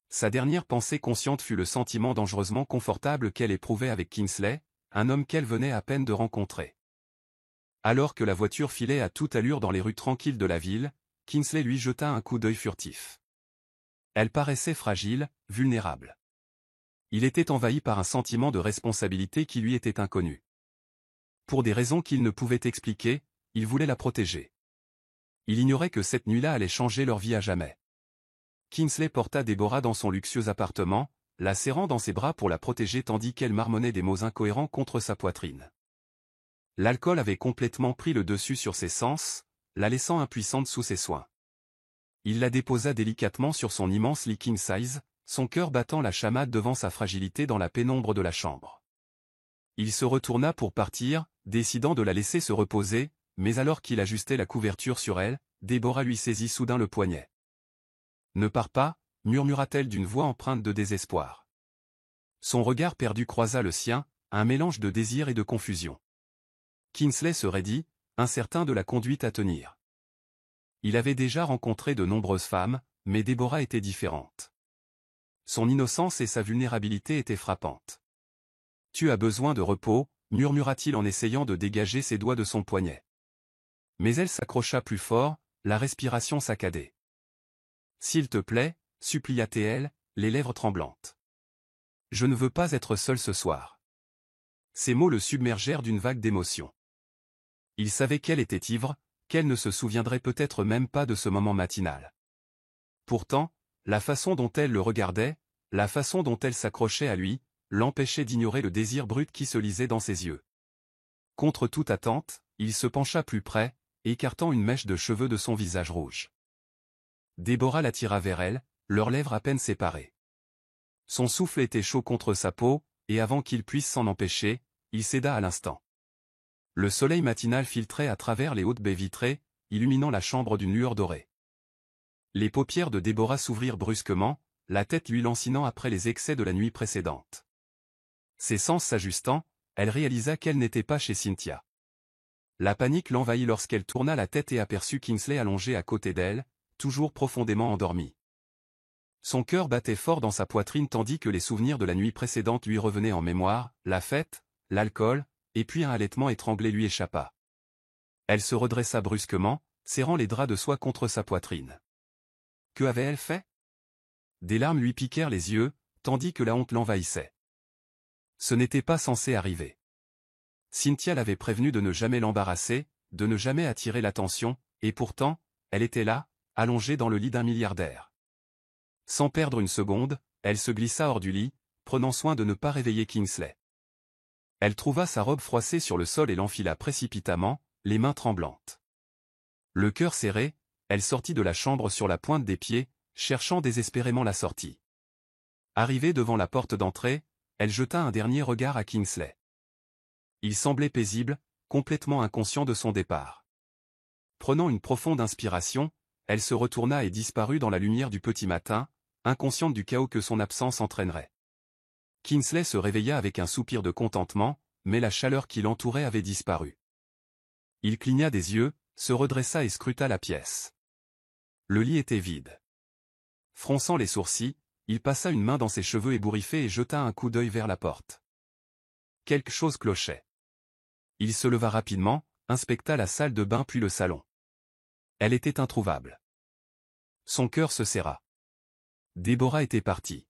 A: Sa dernière pensée consciente fut le sentiment dangereusement confortable qu'elle éprouvait avec Kingsley, un homme qu'elle venait à peine de rencontrer. Alors que la voiture filait à toute allure dans les rues tranquilles de la ville, Kingsley lui jeta un coup d'œil furtif. Elle paraissait fragile, vulnérable. Il était envahi par un sentiment de responsabilité qui lui était inconnu. Pour des raisons qu'il ne pouvait expliquer, il voulait la protéger. Il ignorait que cette nuit-là allait changer leur vie à jamais. Kingsley porta Déborah dans son luxueux appartement, la serrant dans ses bras pour la protéger tandis qu'elle marmonnait des mots incohérents contre sa poitrine. L'alcool avait complètement pris le dessus sur ses sens, la laissant impuissante sous ses soins. Il la déposa délicatement sur son immense lit king size, son cœur battant la chamade devant sa fragilité dans la pénombre de la chambre. Il se retourna pour partir, décidant de la laisser se reposer, mais alors qu'il ajustait la couverture sur elle, Déborah lui saisit soudain le poignet. « Ne pars pas » murmura-t-elle d'une voix empreinte de désespoir. Son regard perdu croisa le sien, un mélange de désir et de confusion. Kingsley se raidit, incertain de la conduite à tenir. Il avait déjà rencontré de nombreuses femmes, mais Déborah était différente. Son innocence et sa vulnérabilité étaient frappantes. « Tu as besoin de repos » murmura-t-il en essayant de dégager ses doigts de son poignet. Mais elle s'accrocha plus fort, la respiration saccadée. « S'il te plaît » supplia-t-elle, les lèvres tremblantes. « Je ne veux pas être seul ce soir. » Ces mots le submergèrent d'une vague d'émotion. Il savait qu'elle était ivre, qu'elle ne se souviendrait peut-être même pas de ce moment matinal. Pourtant, la façon dont elle le regardait, la façon dont elle s'accrochait à lui, l'empêchait d'ignorer le désir brut qui se lisait dans ses yeux. Contre toute attente, il se pencha plus près, écartant une mèche de cheveux de son visage rouge. Déborah l'attira vers elle, leurs lèvres à peine séparées. Son souffle était chaud contre sa peau, et avant qu'il puisse s'en empêcher, il céda à l'instant. Le soleil matinal filtrait à travers les hautes baies vitrées, illuminant la chambre d'une lueur dorée. Les paupières de Déborah s'ouvrirent brusquement, la tête lui lancinant après les excès de la nuit précédente. Ses sens s'ajustant, elle réalisa qu'elle n'était pas chez Cynthia. La panique l'envahit lorsqu'elle tourna la tête et aperçut Kingsley allongé à côté d'elle, toujours profondément endormi. Son cœur battait fort dans sa poitrine tandis que les souvenirs de la nuit précédente lui revenaient en mémoire, la fête, l'alcool, et puis un halètement étranglé lui échappa. Elle se redressa brusquement, serrant les draps de soie contre sa poitrine. Que avait-elle fait? Des larmes lui piquèrent les yeux, tandis que la honte l'envahissait. Ce n'était pas censé arriver. Cynthia l'avait prévenue de ne jamais l'embarrasser, de ne jamais attirer l'attention, et pourtant, elle était là, allongée dans le lit d'un milliardaire. Sans perdre une seconde, elle se glissa hors du lit, prenant soin de ne pas réveiller Kingsley. Elle trouva sa robe froissée sur le sol et l'enfila précipitamment, les mains tremblantes. Le cœur serré, elle sortit de la chambre sur la pointe des pieds, cherchant désespérément la sortie. Arrivée devant la porte d'entrée, elle jeta un dernier regard à Kingsley. Il semblait paisible, complètement inconscient de son départ. Prenant une profonde inspiration, elle se retourna et disparut dans la lumière du petit matin, inconsciente du chaos que son absence entraînerait. Kingsley se réveilla avec un soupir de contentement, mais la chaleur qui l'entourait avait disparu. Il cligna des yeux, se redressa et scruta la pièce. Le lit était vide. Fronçant les sourcils, il passa une main dans ses cheveux ébouriffés et jeta un coup d'œil vers la porte. Quelque chose clochait. Il se leva rapidement, inspecta la salle de bain puis le salon. Elle était introuvable. Son cœur se serra. Déborah était partie.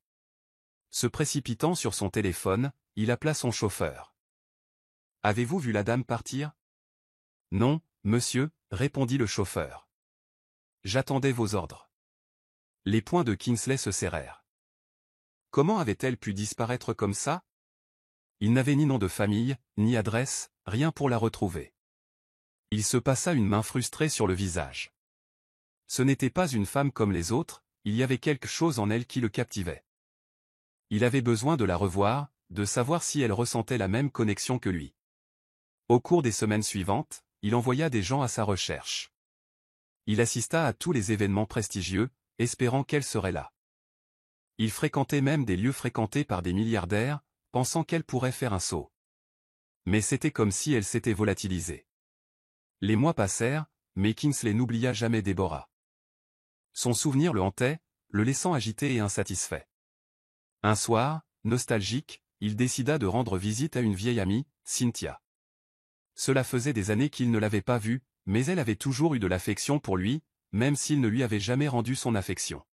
A: Se précipitant sur son téléphone, il appela son chauffeur. « Avez-vous vu la dame partir ?»« Non, monsieur, » répondit le chauffeur. « J'attendais vos ordres. » Les poings de Kingsley se serrèrent. Comment avait-elle pu disparaître comme ça? Il n'avait ni nom de famille, ni adresse, rien pour la retrouver. Il se passa une main frustrée sur le visage. Ce n'était pas une femme comme les autres, il y avait quelque chose en elle qui le captivait. Il avait besoin de la revoir, de savoir si elle ressentait la même connexion que lui. Au cours des semaines suivantes, il envoya des gens à sa recherche. Il assista à tous les événements prestigieux, espérant qu'elle serait là. Il fréquentait même des lieux fréquentés par des milliardaires, pensant qu'elle pourrait faire un saut. Mais c'était comme si elle s'était volatilisée. Les mois passèrent, mais Kingsley n'oublia jamais Deborah. Son souvenir le hantait, le laissant agité et insatisfait. Un soir, nostalgique, il décida de rendre visite à une vieille amie, Cynthia. Cela faisait des années qu'il ne l'avait pas vue, mais elle avait toujours eu de l'affection pour lui, même s'il ne lui avait jamais rendu son affection.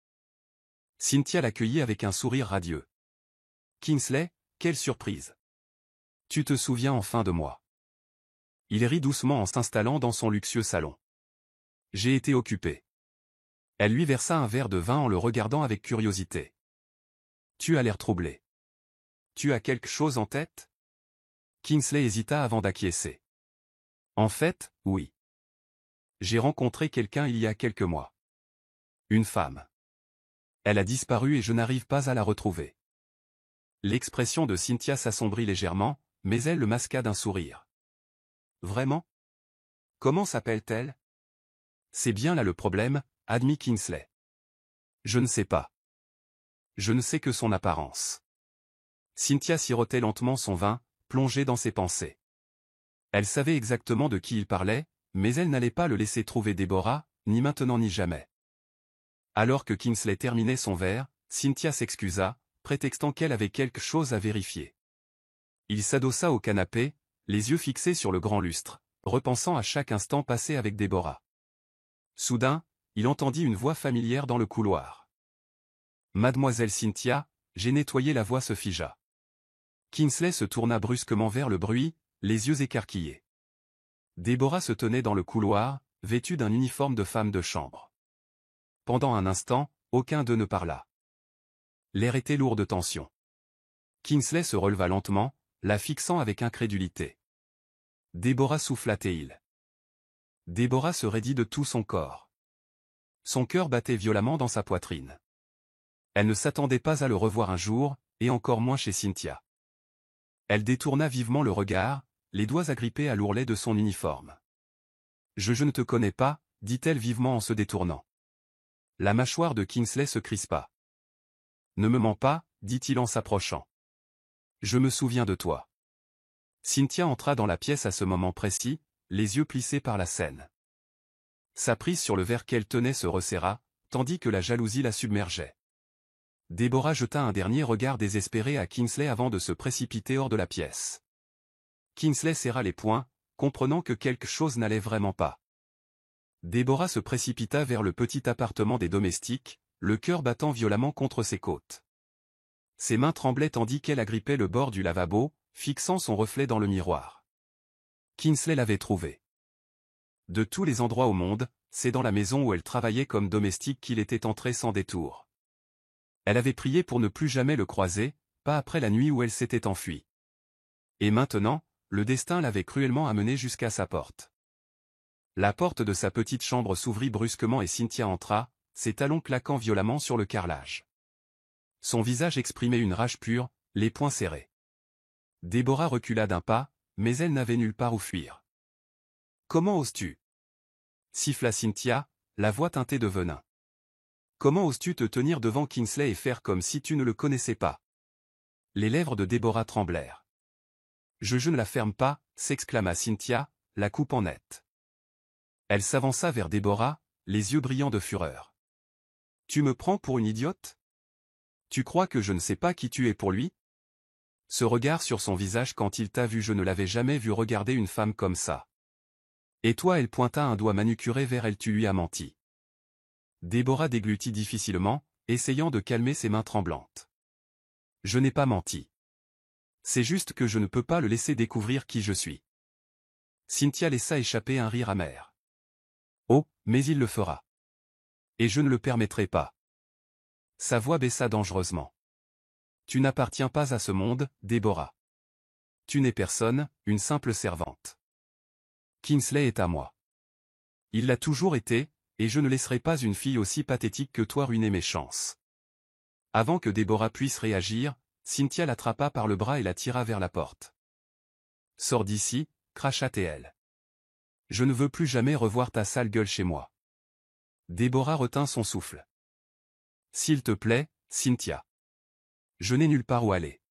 A: Cynthia l'accueillit avec un sourire radieux. « Kingsley, quelle surprise! Tu te souviens enfin de moi. » Il rit doucement en s'installant dans son luxueux salon. « J'ai été occupé. » Elle lui versa un verre de vin en le regardant avec curiosité. « Tu as l'air troublé. Tu as quelque chose en tête ?» Kingsley hésita avant d'acquiescer. « En fait, oui. J'ai rencontré quelqu'un il y a quelques mois. Une femme. Elle a disparu et je n'arrive pas à la retrouver. » L'expression de Cynthia s'assombrit légèrement, mais elle le masqua d'un sourire. « Vraiment? Comment s'appelle-t-elle? » C'est bien là le problème, admit Kingsley. Je ne sais pas. Je ne sais que son apparence. Cynthia sirotait lentement son vin, plongée dans ses pensées. Elle savait exactement de qui il parlait, mais elle n'allait pas le laisser trouver Deborah, ni maintenant ni jamais. Alors que Kingsley terminait son verre, Cynthia s'excusa, prétextant qu'elle avait quelque chose à vérifier. Il s'adossa au canapé, les yeux fixés sur le grand lustre, repensant à chaque instant passé avec Deborah. Soudain, il entendit une voix familière dans le couloir. « Mademoiselle Cynthia, j'ai nettoyé » La voix se figea. Kingsley se tourna brusquement vers le bruit, les yeux écarquillés. Deborah se tenait dans le couloir, vêtue d'un uniforme de femme de chambre. Pendant un instant, aucun d'eux ne parla. L'air était lourd de tension. Kingsley se releva lentement, la fixant avec incrédulité. Deborah souffla-t-il. Deborah se raidit de tout son corps. Son cœur battait violemment dans sa poitrine. Elle ne s'attendait pas à le revoir un jour, et encore moins chez Cynthia. Elle détourna vivement le regard, les doigts agrippés à l'ourlet de son uniforme. « Je ne te connais pas, » dit-elle vivement en se détournant. La mâchoire de Kingsley se crispa. « Ne me mens pas, » dit-il en s'approchant. « Je me souviens de toi. » Cynthia entra dans la pièce à ce moment précis, les yeux plissés par la scène. Sa prise sur le verre qu'elle tenait se resserra, tandis que la jalousie la submergeait. Deborah jeta un dernier regard désespéré à Kingsley avant de se précipiter hors de la pièce. Kingsley serra les poings, comprenant que quelque chose n'allait vraiment pas. Deborah se précipita vers le petit appartement des domestiques, le cœur battant violemment contre ses côtes. Ses mains tremblaient tandis qu'elle agrippait le bord du lavabo, fixant son reflet dans le miroir. Kingsley l'avait trouvée. De tous les endroits au monde, c'est dans la maison où elle travaillait comme domestique qu'il était entré sans détour. Elle avait prié pour ne plus jamais le croiser, pas après la nuit où elle s'était enfuie. Et maintenant, le destin l'avait cruellement amené jusqu'à sa porte. La porte de sa petite chambre s'ouvrit brusquement et Cynthia entra, ses talons claquant violemment sur le carrelage. Son visage exprimait une rage pure, les poings serrés. Deborah recula d'un pas, mais elle n'avait nulle part où fuir. « Comment oses-tu » siffla Cynthia, la voix teintée de venin. « Comment oses-tu te tenir devant Kingsley et faire comme si tu ne le connaissais pas ?» Les lèvres de Deborah tremblèrent. « Je ne la ferme pas » s'exclama Cynthia, la coupant net. Elle s'avança vers Deborah, les yeux brillants de fureur. « Tu me prends pour une idiote? Tu crois que je ne sais pas qui tu es pour lui? » Ce regard sur son visage quand il t'a vu, je ne l'avais jamais vu regarder une femme comme ça. Et toi, elle pointa un doigt manucuré vers elle, tu lui as menti. Deborah déglutit difficilement, essayant de calmer ses mains tremblantes. Je n'ai pas menti. C'est juste que je ne peux pas le laisser découvrir qui je suis. Cynthia laissa échapper un rire amer. Oh, mais il le fera. Et je ne le permettrai pas. Sa voix baissa dangereusement. Tu n'appartiens pas à ce monde, Deborah. Tu n'es personne, une simple servante. Kingsley est à moi. Il l'a toujours été, et je ne laisserai pas une fille aussi pathétique que toi ruiner mes chances. Avant que Deborah puisse réagir, Cynthia l'attrapa par le bras et la tira vers la porte. « Sors d'ici » cracha-t-elle. « Je ne veux plus jamais revoir ta sale gueule chez moi. » Déborah retint son souffle. « S'il te plaît, Cynthia. Je n'ai nulle part où aller. »«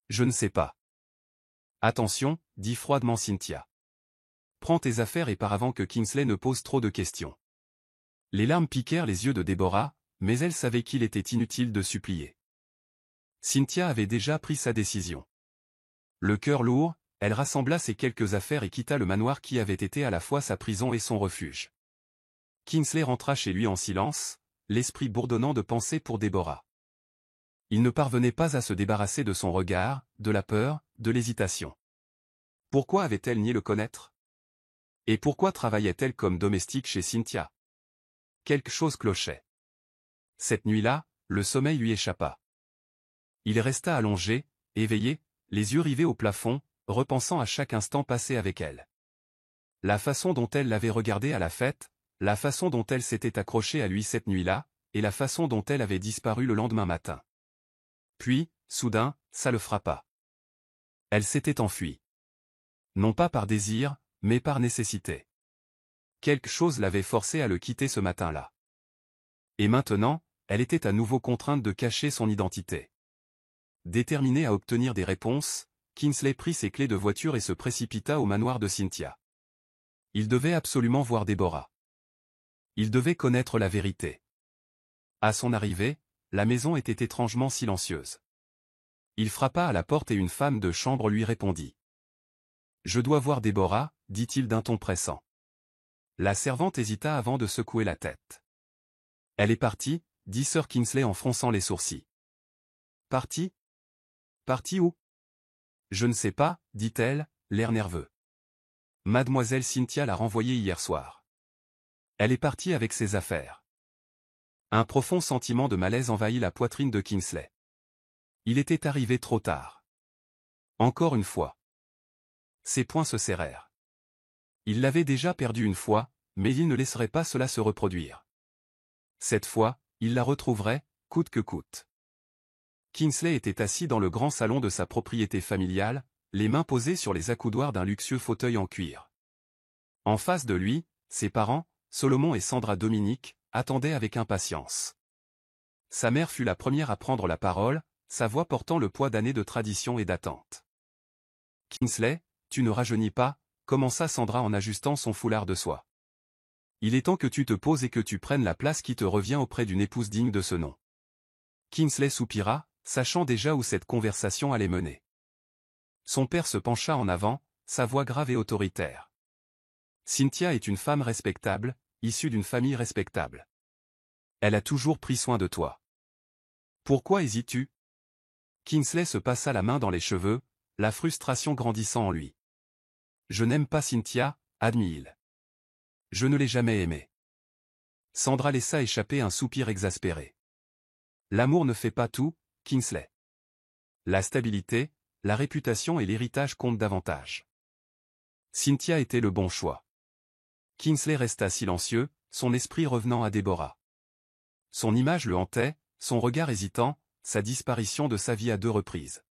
A: Je ne sais pas. »« Attention, » dit froidement Cynthia. « Prends tes affaires et pars avant que Kingsley ne pose trop de questions. » Les larmes piquèrent les yeux de Déborah, mais elle savait qu'il était inutile de supplier. Cynthia avait déjà pris sa décision. Le cœur lourd, elle rassembla ses quelques affaires et quitta le manoir qui avait été à la fois sa prison et son refuge. Kingsley rentra chez lui en silence, l'esprit bourdonnant de pensées pour Déborah. Il ne parvenait pas à se débarrasser de son regard, de la peur, de l'hésitation. Pourquoi avait-elle nié le connaître? Et pourquoi travaillait-elle comme domestique chez Cynthia? Quelque chose clochait. Cette nuit-là, le sommeil lui échappa. Il resta allongé, éveillé, les yeux rivés au plafond, repensant à chaque instant passé avec elle. La façon dont elle l'avait regardé à la fête, la façon dont elle s'était accrochée à lui cette nuit-là, et la façon dont elle avait disparu le lendemain matin. Puis, soudain, ça le frappa. Elle s'était enfuie. Non pas par désir, mais par nécessité. Quelque chose l'avait forcée à le quitter ce matin-là. Et maintenant, elle était à nouveau contrainte de cacher son identité. Déterminé à obtenir des réponses, Kingsley prit ses clés de voiture et se précipita au manoir de Cynthia. Il devait absolument voir Déborah. Il devait connaître la vérité. À son arrivée, la maison était étrangement silencieuse. Il frappa à la porte et une femme de chambre lui répondit. « Je dois voir Déborah » dit-il d'un ton pressant. La servante hésita avant de secouer la tête. « Elle est partie » dit Sir Kingsley en fronçant les sourcils. « Partie ? Partie où ? » « Je ne sais pas » dit-elle, l'air nerveux. « Mademoiselle Cynthia l'a renvoyée hier soir. Elle est partie avec ses affaires. » Un profond sentiment de malaise envahit la poitrine de Kingsley. Il était arrivé trop tard. Encore une fois. Ses poings se serrèrent. Il l'avait déjà perdue une fois, mais il ne laisserait pas cela se reproduire. Cette fois, il la retrouverait, coûte que coûte. Kingsley était assis dans le grand salon de sa propriété familiale, les mains posées sur les accoudoirs d'un luxueux fauteuil en cuir. En face de lui, ses parents, Solomon et Sandra Dominique, attendaient avec impatience. Sa mère fut la première à prendre la parole, sa voix portant le poids d'années de tradition et d'attente. « Kingsley, tu ne rajeunis pas » commença Sandra en ajustant son foulard de soie. « Il est temps que tu te poses et que tu prennes la place qui te revient auprès d'une épouse digne de ce nom. » Kingsley soupira, sachant déjà où cette conversation allait mener. Son père se pencha en avant, sa voix grave et autoritaire. « Cynthia est une femme respectable, issue d'une famille respectable. Elle a toujours pris soin de toi. Pourquoi hésites-tu » Kingsley se passa la main dans les cheveux, la frustration grandissant en lui. « Je n'aime pas Cynthia » admit-il. « Je ne l'ai jamais aimée. » Sandra laissa échapper un soupir exaspéré. « L'amour ne fait pas tout, Kingsley. La stabilité, la réputation et l'héritage comptent davantage. » Cynthia était le bon choix. Kingsley resta silencieux, son esprit revenant à Déborah. Son image le hantait, son regard hésitant, sa disparition de sa vie à 2 reprises.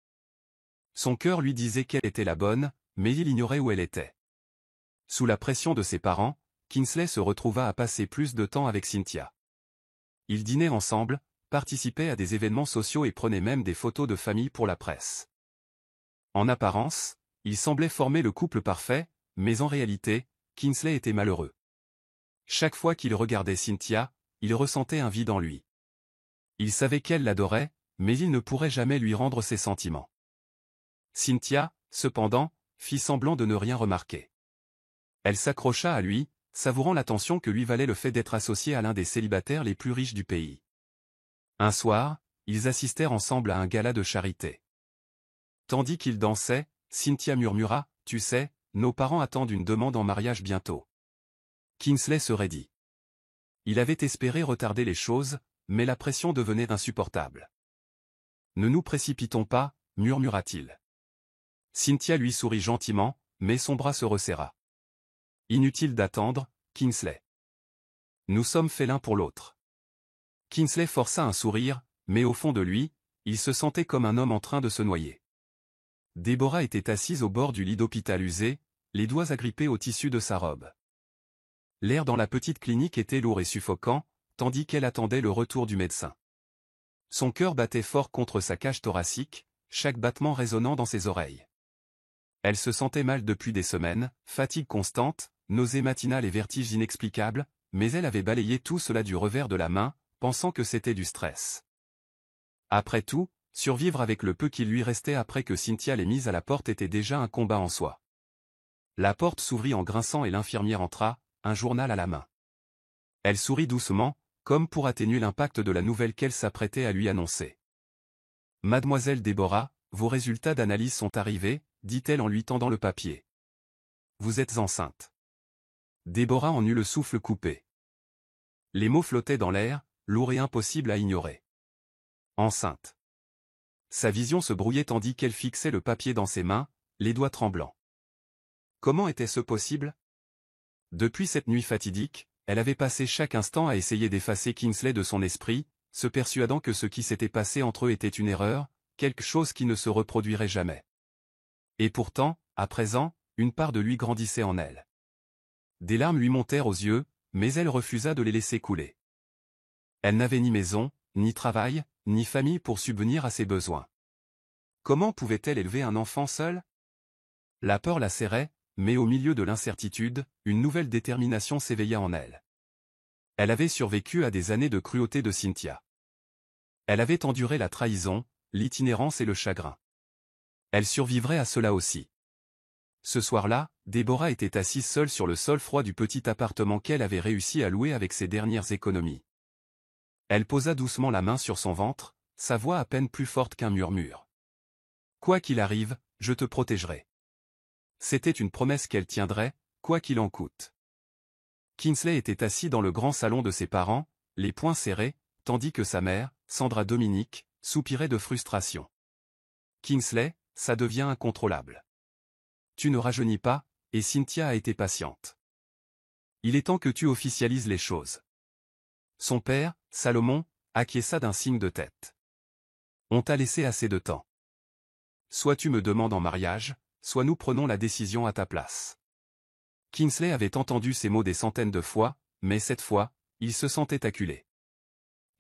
A: Son cœur lui disait qu'elle était la bonne, mais il ignorait où elle était. Sous la pression de ses parents, Kingsley se retrouva à passer plus de temps avec Cynthia. Ils dînaient ensemble, participaient à des événements sociaux et prenaient même des photos de famille pour la presse. En apparence, ils semblaient former le couple parfait, mais en réalité, Kingsley était malheureux. Chaque fois qu'il regardait Cynthia, il ressentait un vide en lui. Il savait qu'elle l'adorait, mais il ne pourrait jamais lui rendre ses sentiments. Cynthia, cependant, fit semblant de ne rien remarquer. Elle s'accrocha à lui, savourant l'attention que lui valait le fait d'être associé à l'un des célibataires les plus riches du pays. Un soir, ils assistèrent ensemble à un gala de charité. Tandis qu'ils dansaient, Cynthia murmura, « Tu sais, nos parents attendent une demande en mariage bientôt. » Kingsley se raidit. Il avait espéré retarder les choses, mais la pression devenait insupportable. « Ne nous précipitons pas, » murmura-t-il. Cynthia lui sourit gentiment, mais son bras se resserra. « Inutile d'attendre, Kingsley. Nous sommes faits l'un pour l'autre. » Kingsley força un sourire, mais au fond de lui, il se sentait comme un homme en train de se noyer. Déborah était assise au bord du lit d'hôpital usé, les doigts agrippés au tissu de sa robe. L'air dans la petite clinique était lourd et suffocant, tandis qu'elle attendait le retour du médecin. Son cœur battait fort contre sa cage thoracique, chaque battement résonnant dans ses oreilles. Elle se sentait mal depuis des semaines, fatigue constante, nausées matinales et vertiges inexplicables, mais elle avait balayé tout cela du revers de la main, pensant que c'était du stress. Après tout, survivre avec le peu qui lui restait après que Cynthia l'ait mise à la porte était déjà un combat en soi. La porte s'ouvrit en grinçant et l'infirmière entra, un journal à la main. Elle sourit doucement, comme pour atténuer l'impact de la nouvelle qu'elle s'apprêtait à lui annoncer. « Mademoiselle Déborah, vos résultats d'analyse sont arrivés, » dit-elle en lui tendant le papier. « Vous êtes enceinte. » Déborah en eut le souffle coupé. Les mots flottaient dans l'air, lourds et impossibles à ignorer. Enceinte. Sa vision se brouillait tandis qu'elle fixait le papier dans ses mains, les doigts tremblants. Comment était-ce possible? Depuis cette nuit fatidique, elle avait passé chaque instant à essayer d'effacer Kingsley de son esprit, se persuadant que ce qui s'était passé entre eux était une erreur, quelque chose qui ne se reproduirait jamais. Et pourtant, à présent, une part de lui grandissait en elle. Des larmes lui montèrent aux yeux, mais elle refusa de les laisser couler. Elle n'avait ni maison, ni travail, ni famille pour subvenir à ses besoins. Comment pouvait-elle élever un enfant seule? La peur la serrait, mais au milieu de l'incertitude, une nouvelle détermination s'éveilla en elle. Elle avait survécu à des années de cruauté de Cynthia. Elle avait enduré la trahison, l'itinérance et le chagrin. Elle survivrait à cela aussi. Ce soir-là, Déborah était assise seule sur le sol froid du petit appartement qu'elle avait réussi à louer avec ses dernières économies. Elle posa doucement la main sur son ventre, sa voix à peine plus forte qu'un murmure. « Quoi qu'il arrive, je te protégerai. » C'était une promesse qu'elle tiendrait, quoi qu'il en coûte. Kingsley était assis dans le grand salon de ses parents, les poings serrés, tandis que sa mère, Sandra Dominique, soupirait de frustration. « Kingsley, ça devient incontrôlable. Tu ne rajeunis pas, et Cynthia a été patiente. Il est temps que tu officialises les choses. » Son père, Salomon, acquiesça d'un signe de tête. « On t'a laissé assez de temps. Soit tu me demandes en mariage, soit nous prenons la décision à ta place. » Kingsley avait entendu ces mots des centaines de fois, mais cette fois, il se sentait acculé.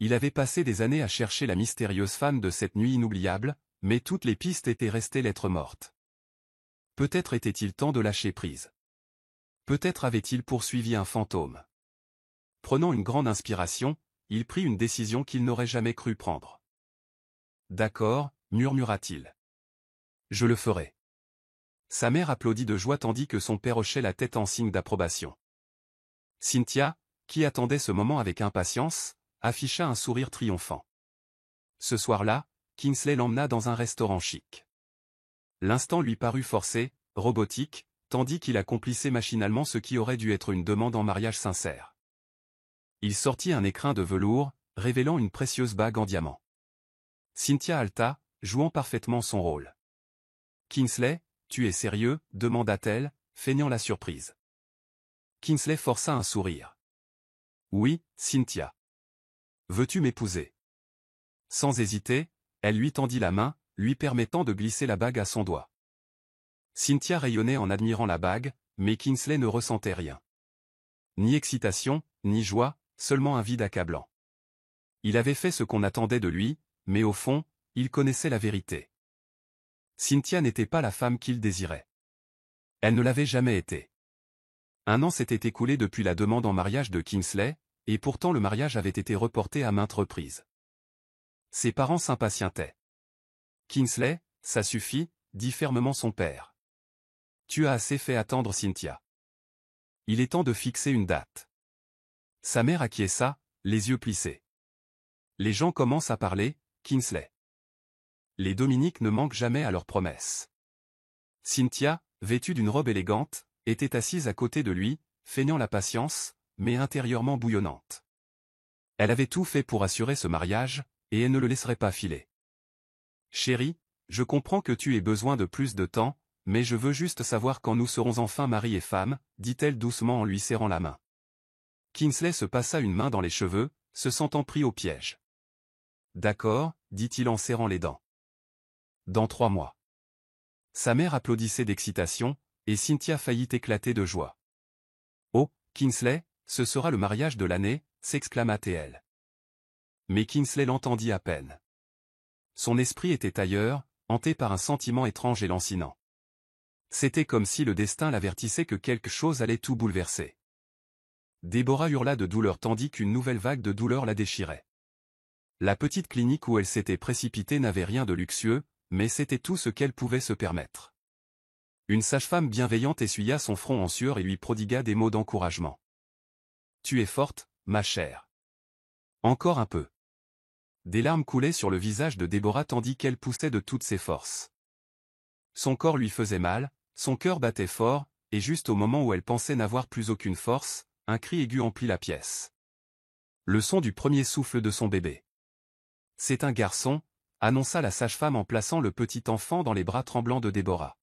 A: Il avait passé des années à chercher la mystérieuse femme de cette nuit inoubliable, mais toutes les pistes étaient restées lettres mortes. Peut-être était-il temps de lâcher prise. Peut-être avait-il poursuivi un fantôme. Prenant une grande inspiration, il prit une décision qu'il n'aurait jamais cru prendre. « D'accord, » murmura-t-il. « Je le ferai. » Sa mère applaudit de joie tandis que son père hochait la tête en signe d'approbation. Cynthia, qui attendait ce moment avec impatience, afficha un sourire triomphant. Ce soir-là, Kingsley l'emmena dans un restaurant chic. L'instant lui parut forcé, robotique, tandis qu'il accomplissait machinalement ce qui aurait dû être une demande en mariage sincère. Il sortit un écrin de velours, révélant une précieuse bague en diamant. Cynthia halta, jouant parfaitement son rôle. « Kingsley, tu es sérieux ?» demanda-t-elle, feignant la surprise. Kingsley força un sourire. « Oui, Cynthia. Veux-tu m'épouser ?» Sans hésiter, elle lui tendit la main, lui permettant de glisser la bague à son doigt. Cynthia rayonnait en admirant la bague, mais Kingsley ne ressentait rien. Ni excitation, ni joie, seulement un vide accablant. Il avait fait ce qu'on attendait de lui, mais au fond, il connaissait la vérité. Cynthia n'était pas la femme qu'il désirait. Elle ne l'avait jamais été. Un an s'était écoulé depuis la demande en mariage de Kingsley, et pourtant le mariage avait été reporté à maintes reprises. Ses parents s'impatientaient. « Kingsley, ça suffit », dit fermement son père. « Tu as assez fait attendre Cynthia. Il est temps de fixer une date. » Sa mère acquiesça, les yeux plissés. « Les gens commencent à parler, Kingsley. Les Dominique ne manquent jamais à leurs promesses. » Cynthia, vêtue d'une robe élégante, était assise à côté de lui, feignant la patience, mais intérieurement bouillonnante. Elle avait tout fait pour assurer ce mariage, et elle ne le laisserait pas filer. « Chérie, je comprends que tu aies besoin de plus de temps, mais je veux juste savoir quand nous serons enfin mari et femme, dit-elle doucement en lui serrant la main. Kingsley se passa une main dans les cheveux, se sentant pris au piège. D'accord, dit-il en serrant les dents. Dans 3 mois. Sa mère applaudissait d'excitation, et Cynthia faillit éclater de joie. Oh, Kingsley, ce sera le mariage de l'année, s'exclama-t-elle. Mais Kingsley l'entendit à peine. Son esprit était ailleurs, hanté par un sentiment étrange et lancinant. C'était comme si le destin l'avertissait que quelque chose allait tout bouleverser. Déborah hurla de douleur tandis qu'une nouvelle vague de douleur la déchirait. La petite clinique où elle s'était précipitée n'avait rien de luxueux, mais c'était tout ce qu'elle pouvait se permettre. Une sage-femme bienveillante essuya son front en sueur et lui prodigua des mots d'encouragement. « Tu es forte, ma chère. Encore un peu. » Des larmes coulaient sur le visage de Déborah tandis qu'elle poussait de toutes ses forces. Son corps lui faisait mal, son cœur battait fort, et juste au moment où elle pensait n'avoir plus aucune force, un cri aigu emplit la pièce. Le son du premier souffle de son bébé. « C'est un garçon », annonça la sage-femme en plaçant le petit enfant dans les bras tremblants de Déborah.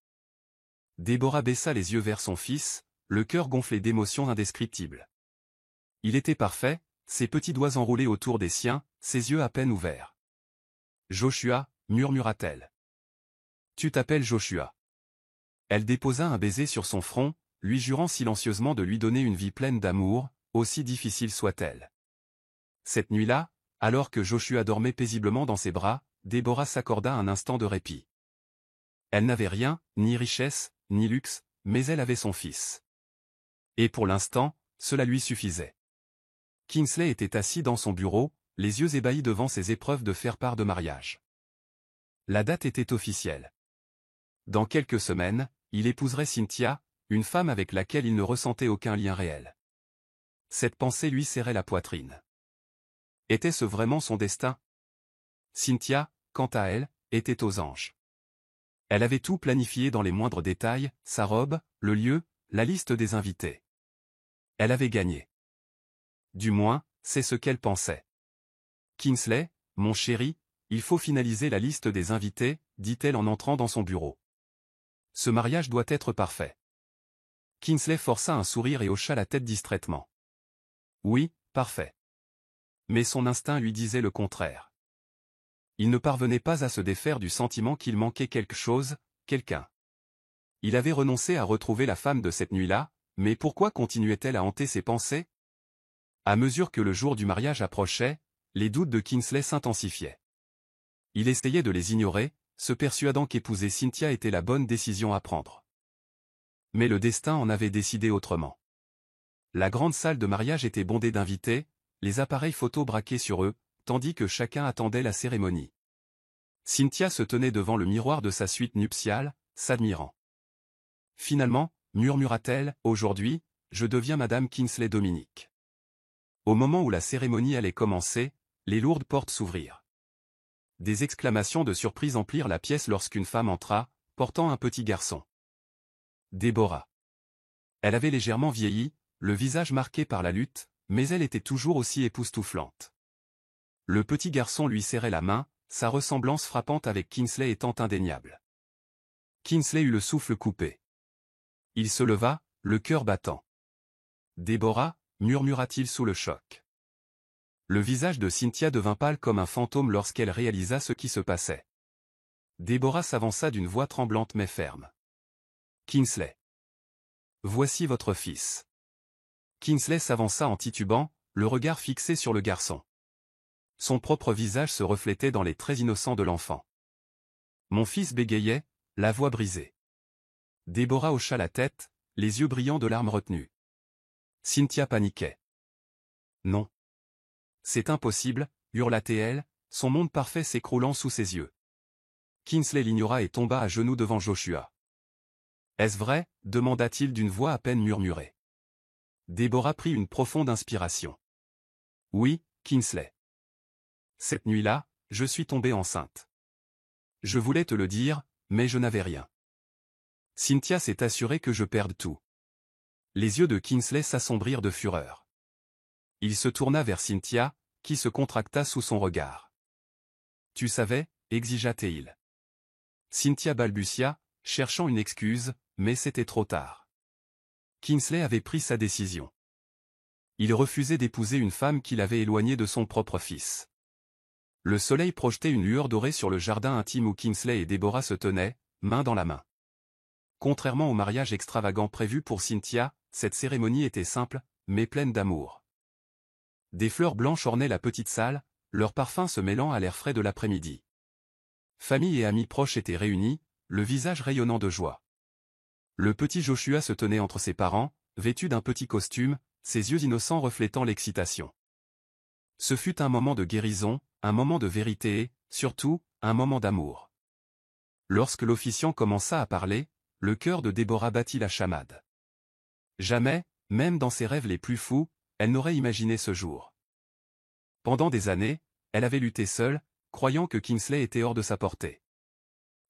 A: Déborah baissa les yeux vers son fils, le cœur gonflé d'émotions indescriptibles. Il était parfait, ses petits doigts enroulés autour des siens, ses yeux à peine ouverts. « Joshua », murmura-t-elle. « Tu t'appelles Joshua. » Elle déposa un baiser sur son front, lui jurant silencieusement de lui donner une vie pleine d'amour, aussi difficile soit-elle. Cette nuit-là, alors que Joshua dormait paisiblement dans ses bras, Déborah s'accorda un instant de répit. Elle n'avait rien, ni richesse, ni luxe, mais elle avait son fils. Et pour l'instant, cela lui suffisait. Kingsley était assis dans son bureau, les yeux ébahis devant ses épreuves de faire-part de mariage. La date était officielle. Dans quelques semaines, il épouserait Cynthia, une femme avec laquelle il ne ressentait aucun lien réel. Cette pensée lui serrait la poitrine. Était-ce vraiment son destin? Cynthia, quant à elle, était aux anges. Elle avait tout planifié dans les moindres détails, sa robe, le lieu, la liste des invités. Elle avait gagné. Du moins, c'est ce qu'elle pensait. Kingsley, mon chéri, il faut finaliser la liste des invités, dit-elle en entrant dans son bureau. Ce mariage doit être parfait. Kingsley força un sourire et hocha la tête distraitement. Oui, parfait. Mais son instinct lui disait le contraire. Il ne parvenait pas à se défaire du sentiment qu'il manquait quelque chose, quelqu'un. Il avait renoncé à retrouver la femme de cette nuit-là, mais pourquoi continuait-elle à hanter ses pensées? À mesure que le jour du mariage approchait, les doutes de Kingsley s'intensifiaient. Il essayait de les ignorer, se persuadant qu'épouser Cynthia était la bonne décision à prendre. Mais le destin en avait décidé autrement. La grande salle de mariage était bondée d'invités, les appareils photos braqués sur eux, tandis que chacun attendait la cérémonie. Cynthia se tenait devant le miroir de sa suite nuptiale, s'admirant. Finalement, murmura-t-elle, aujourd'hui, je deviens Madame Kingsley Dominic. Au moment où la cérémonie allait commencer, les lourdes portes s'ouvrirent. Des exclamations de surprise emplirent la pièce lorsqu'une femme entra, portant un petit garçon. Déborah. Elle avait légèrement vieilli, le visage marqué par la lutte, mais elle était toujours aussi époustouflante. Le petit garçon lui serrait la main, sa ressemblance frappante avec Kingsley étant indéniable. Kingsley eut le souffle coupé. Il se leva, le cœur battant. Déborah, murmura-t-il sous le choc. Le visage de Cynthia devint pâle comme un fantôme lorsqu'elle réalisa ce qui se passait. Déborah s'avança d'une voix tremblante mais ferme. Kingsley. Voici votre fils. Kingsley s'avança en titubant, le regard fixé sur le garçon. Son propre visage se reflétait dans les traits innocents de l'enfant. Mon fils bégayait, la voix brisée. Déborah hocha la tête, les yeux brillants de larmes retenues. Cynthia paniquait. Non. C'est impossible, hurla-t-elle, son monde parfait s'écroulant sous ses yeux. Kingsley l'ignora et tomba à genoux devant Joshua. Est-ce vrai? Demanda-t-il d'une voix à peine murmurée. Déborah prit une profonde inspiration. Oui, Kingsley. Cette nuit-là, je suis tombée enceinte. Je voulais te le dire, mais je n'avais rien. Cynthia s'est assurée que je perde tout. Les yeux de Kingsley s'assombrirent de fureur. Il se tourna vers Cynthia, qui se contracta sous son regard. Tu savais, exigea-t-il. Cynthia balbutia, cherchant une excuse, mais c'était trop tard. Kingsley avait pris sa décision. Il refusait d'épouser une femme qu'il avait éloignée de son propre fils. Le soleil projetait une lueur dorée sur le jardin intime où Kingsley et Deborah se tenaient, main dans la main. Contrairement au mariage extravagant prévu pour Cynthia, cette cérémonie était simple, mais pleine d'amour. Des fleurs blanches ornaient la petite salle, leur parfum se mêlant à l'air frais de l'après-midi. Famille et amis proches étaient réunis, le visage rayonnant de joie. Le petit Joshua se tenait entre ses parents, vêtu d'un petit costume, ses yeux innocents reflétant l'excitation. Ce fut un moment de guérison, un moment de vérité et, surtout, un moment d'amour. Lorsque l'officiant commença à parler, le cœur de Deborah battit la chamade. Jamais, même dans ses rêves les plus fous, elle n'aurait imaginé ce jour. Pendant des années, elle avait lutté seule, croyant que Kingsley était hors de sa portée.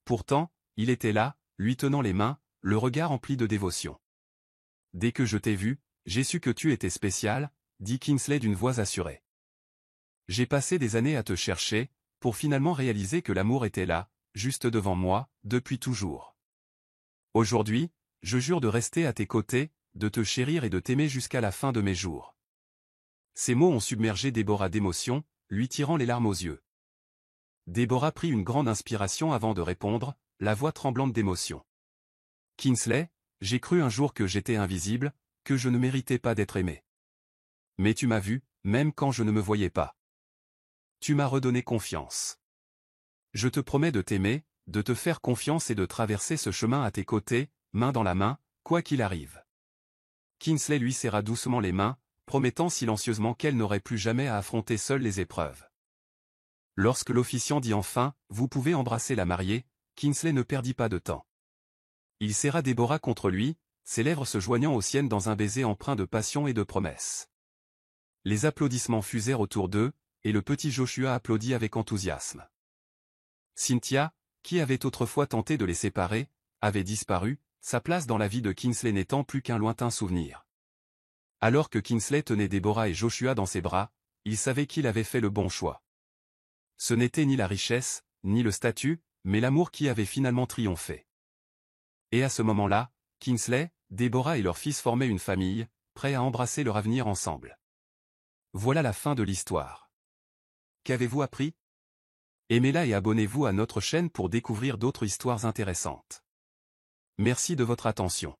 A: Pourtant, il était là, lui tenant les mains, le regard empli de dévotion. « Dès que je t'ai vu, j'ai su que tu étais spécial, » dit Kingsley d'une voix assurée. « J'ai passé des années à te chercher, pour finalement réaliser que l'amour était là, juste devant moi, depuis toujours. Aujourd'hui, je jure de rester à tes côtés, de te chérir et de t'aimer jusqu'à la fin de mes jours. » Ces mots ont submergé Deborah d'émotion, lui tirant les larmes aux yeux. Deborah prit une grande inspiration avant de répondre, la voix tremblante d'émotion. « Kingsley, j'ai cru un jour que j'étais invisible, que je ne méritais pas d'être aimé. Mais tu m'as vu, même quand je ne me voyais pas. Tu m'as redonné confiance. Je te promets de t'aimer, de te faire confiance et de traverser ce chemin à tes côtés, main dans la main, quoi qu'il arrive. » Kingsley lui serra doucement les mains, promettant silencieusement qu'elle n'aurait plus jamais à affronter seule les épreuves. Lorsque l'officiant dit enfin « Vous pouvez embrasser la mariée », Kingsley ne perdit pas de temps. Il serra Deborah contre lui, ses lèvres se joignant aux siennes dans un baiser empreint de passion et de promesse. Les applaudissements fusèrent autour d'eux, et le petit Joshua applaudit avec enthousiasme. Cynthia, qui avait autrefois tenté de les séparer, avait disparu, sa place dans la vie de Kingsley n'étant plus qu'un lointain souvenir. Alors que Kingsley tenait Deborah et Joshua dans ses bras, il savait qu'il avait fait le bon choix. Ce n'était ni la richesse, ni le statut, mais l'amour qui avait finalement triomphé. Et à ce moment-là, Kingsley, Deborah et leur fils formaient une famille, prêts à embrasser leur avenir ensemble. Voilà la fin de l'histoire. Qu'avez-vous appris? Aimez-la et abonnez-vous à notre chaîne pour découvrir d'autres histoires intéressantes. Merci de votre attention.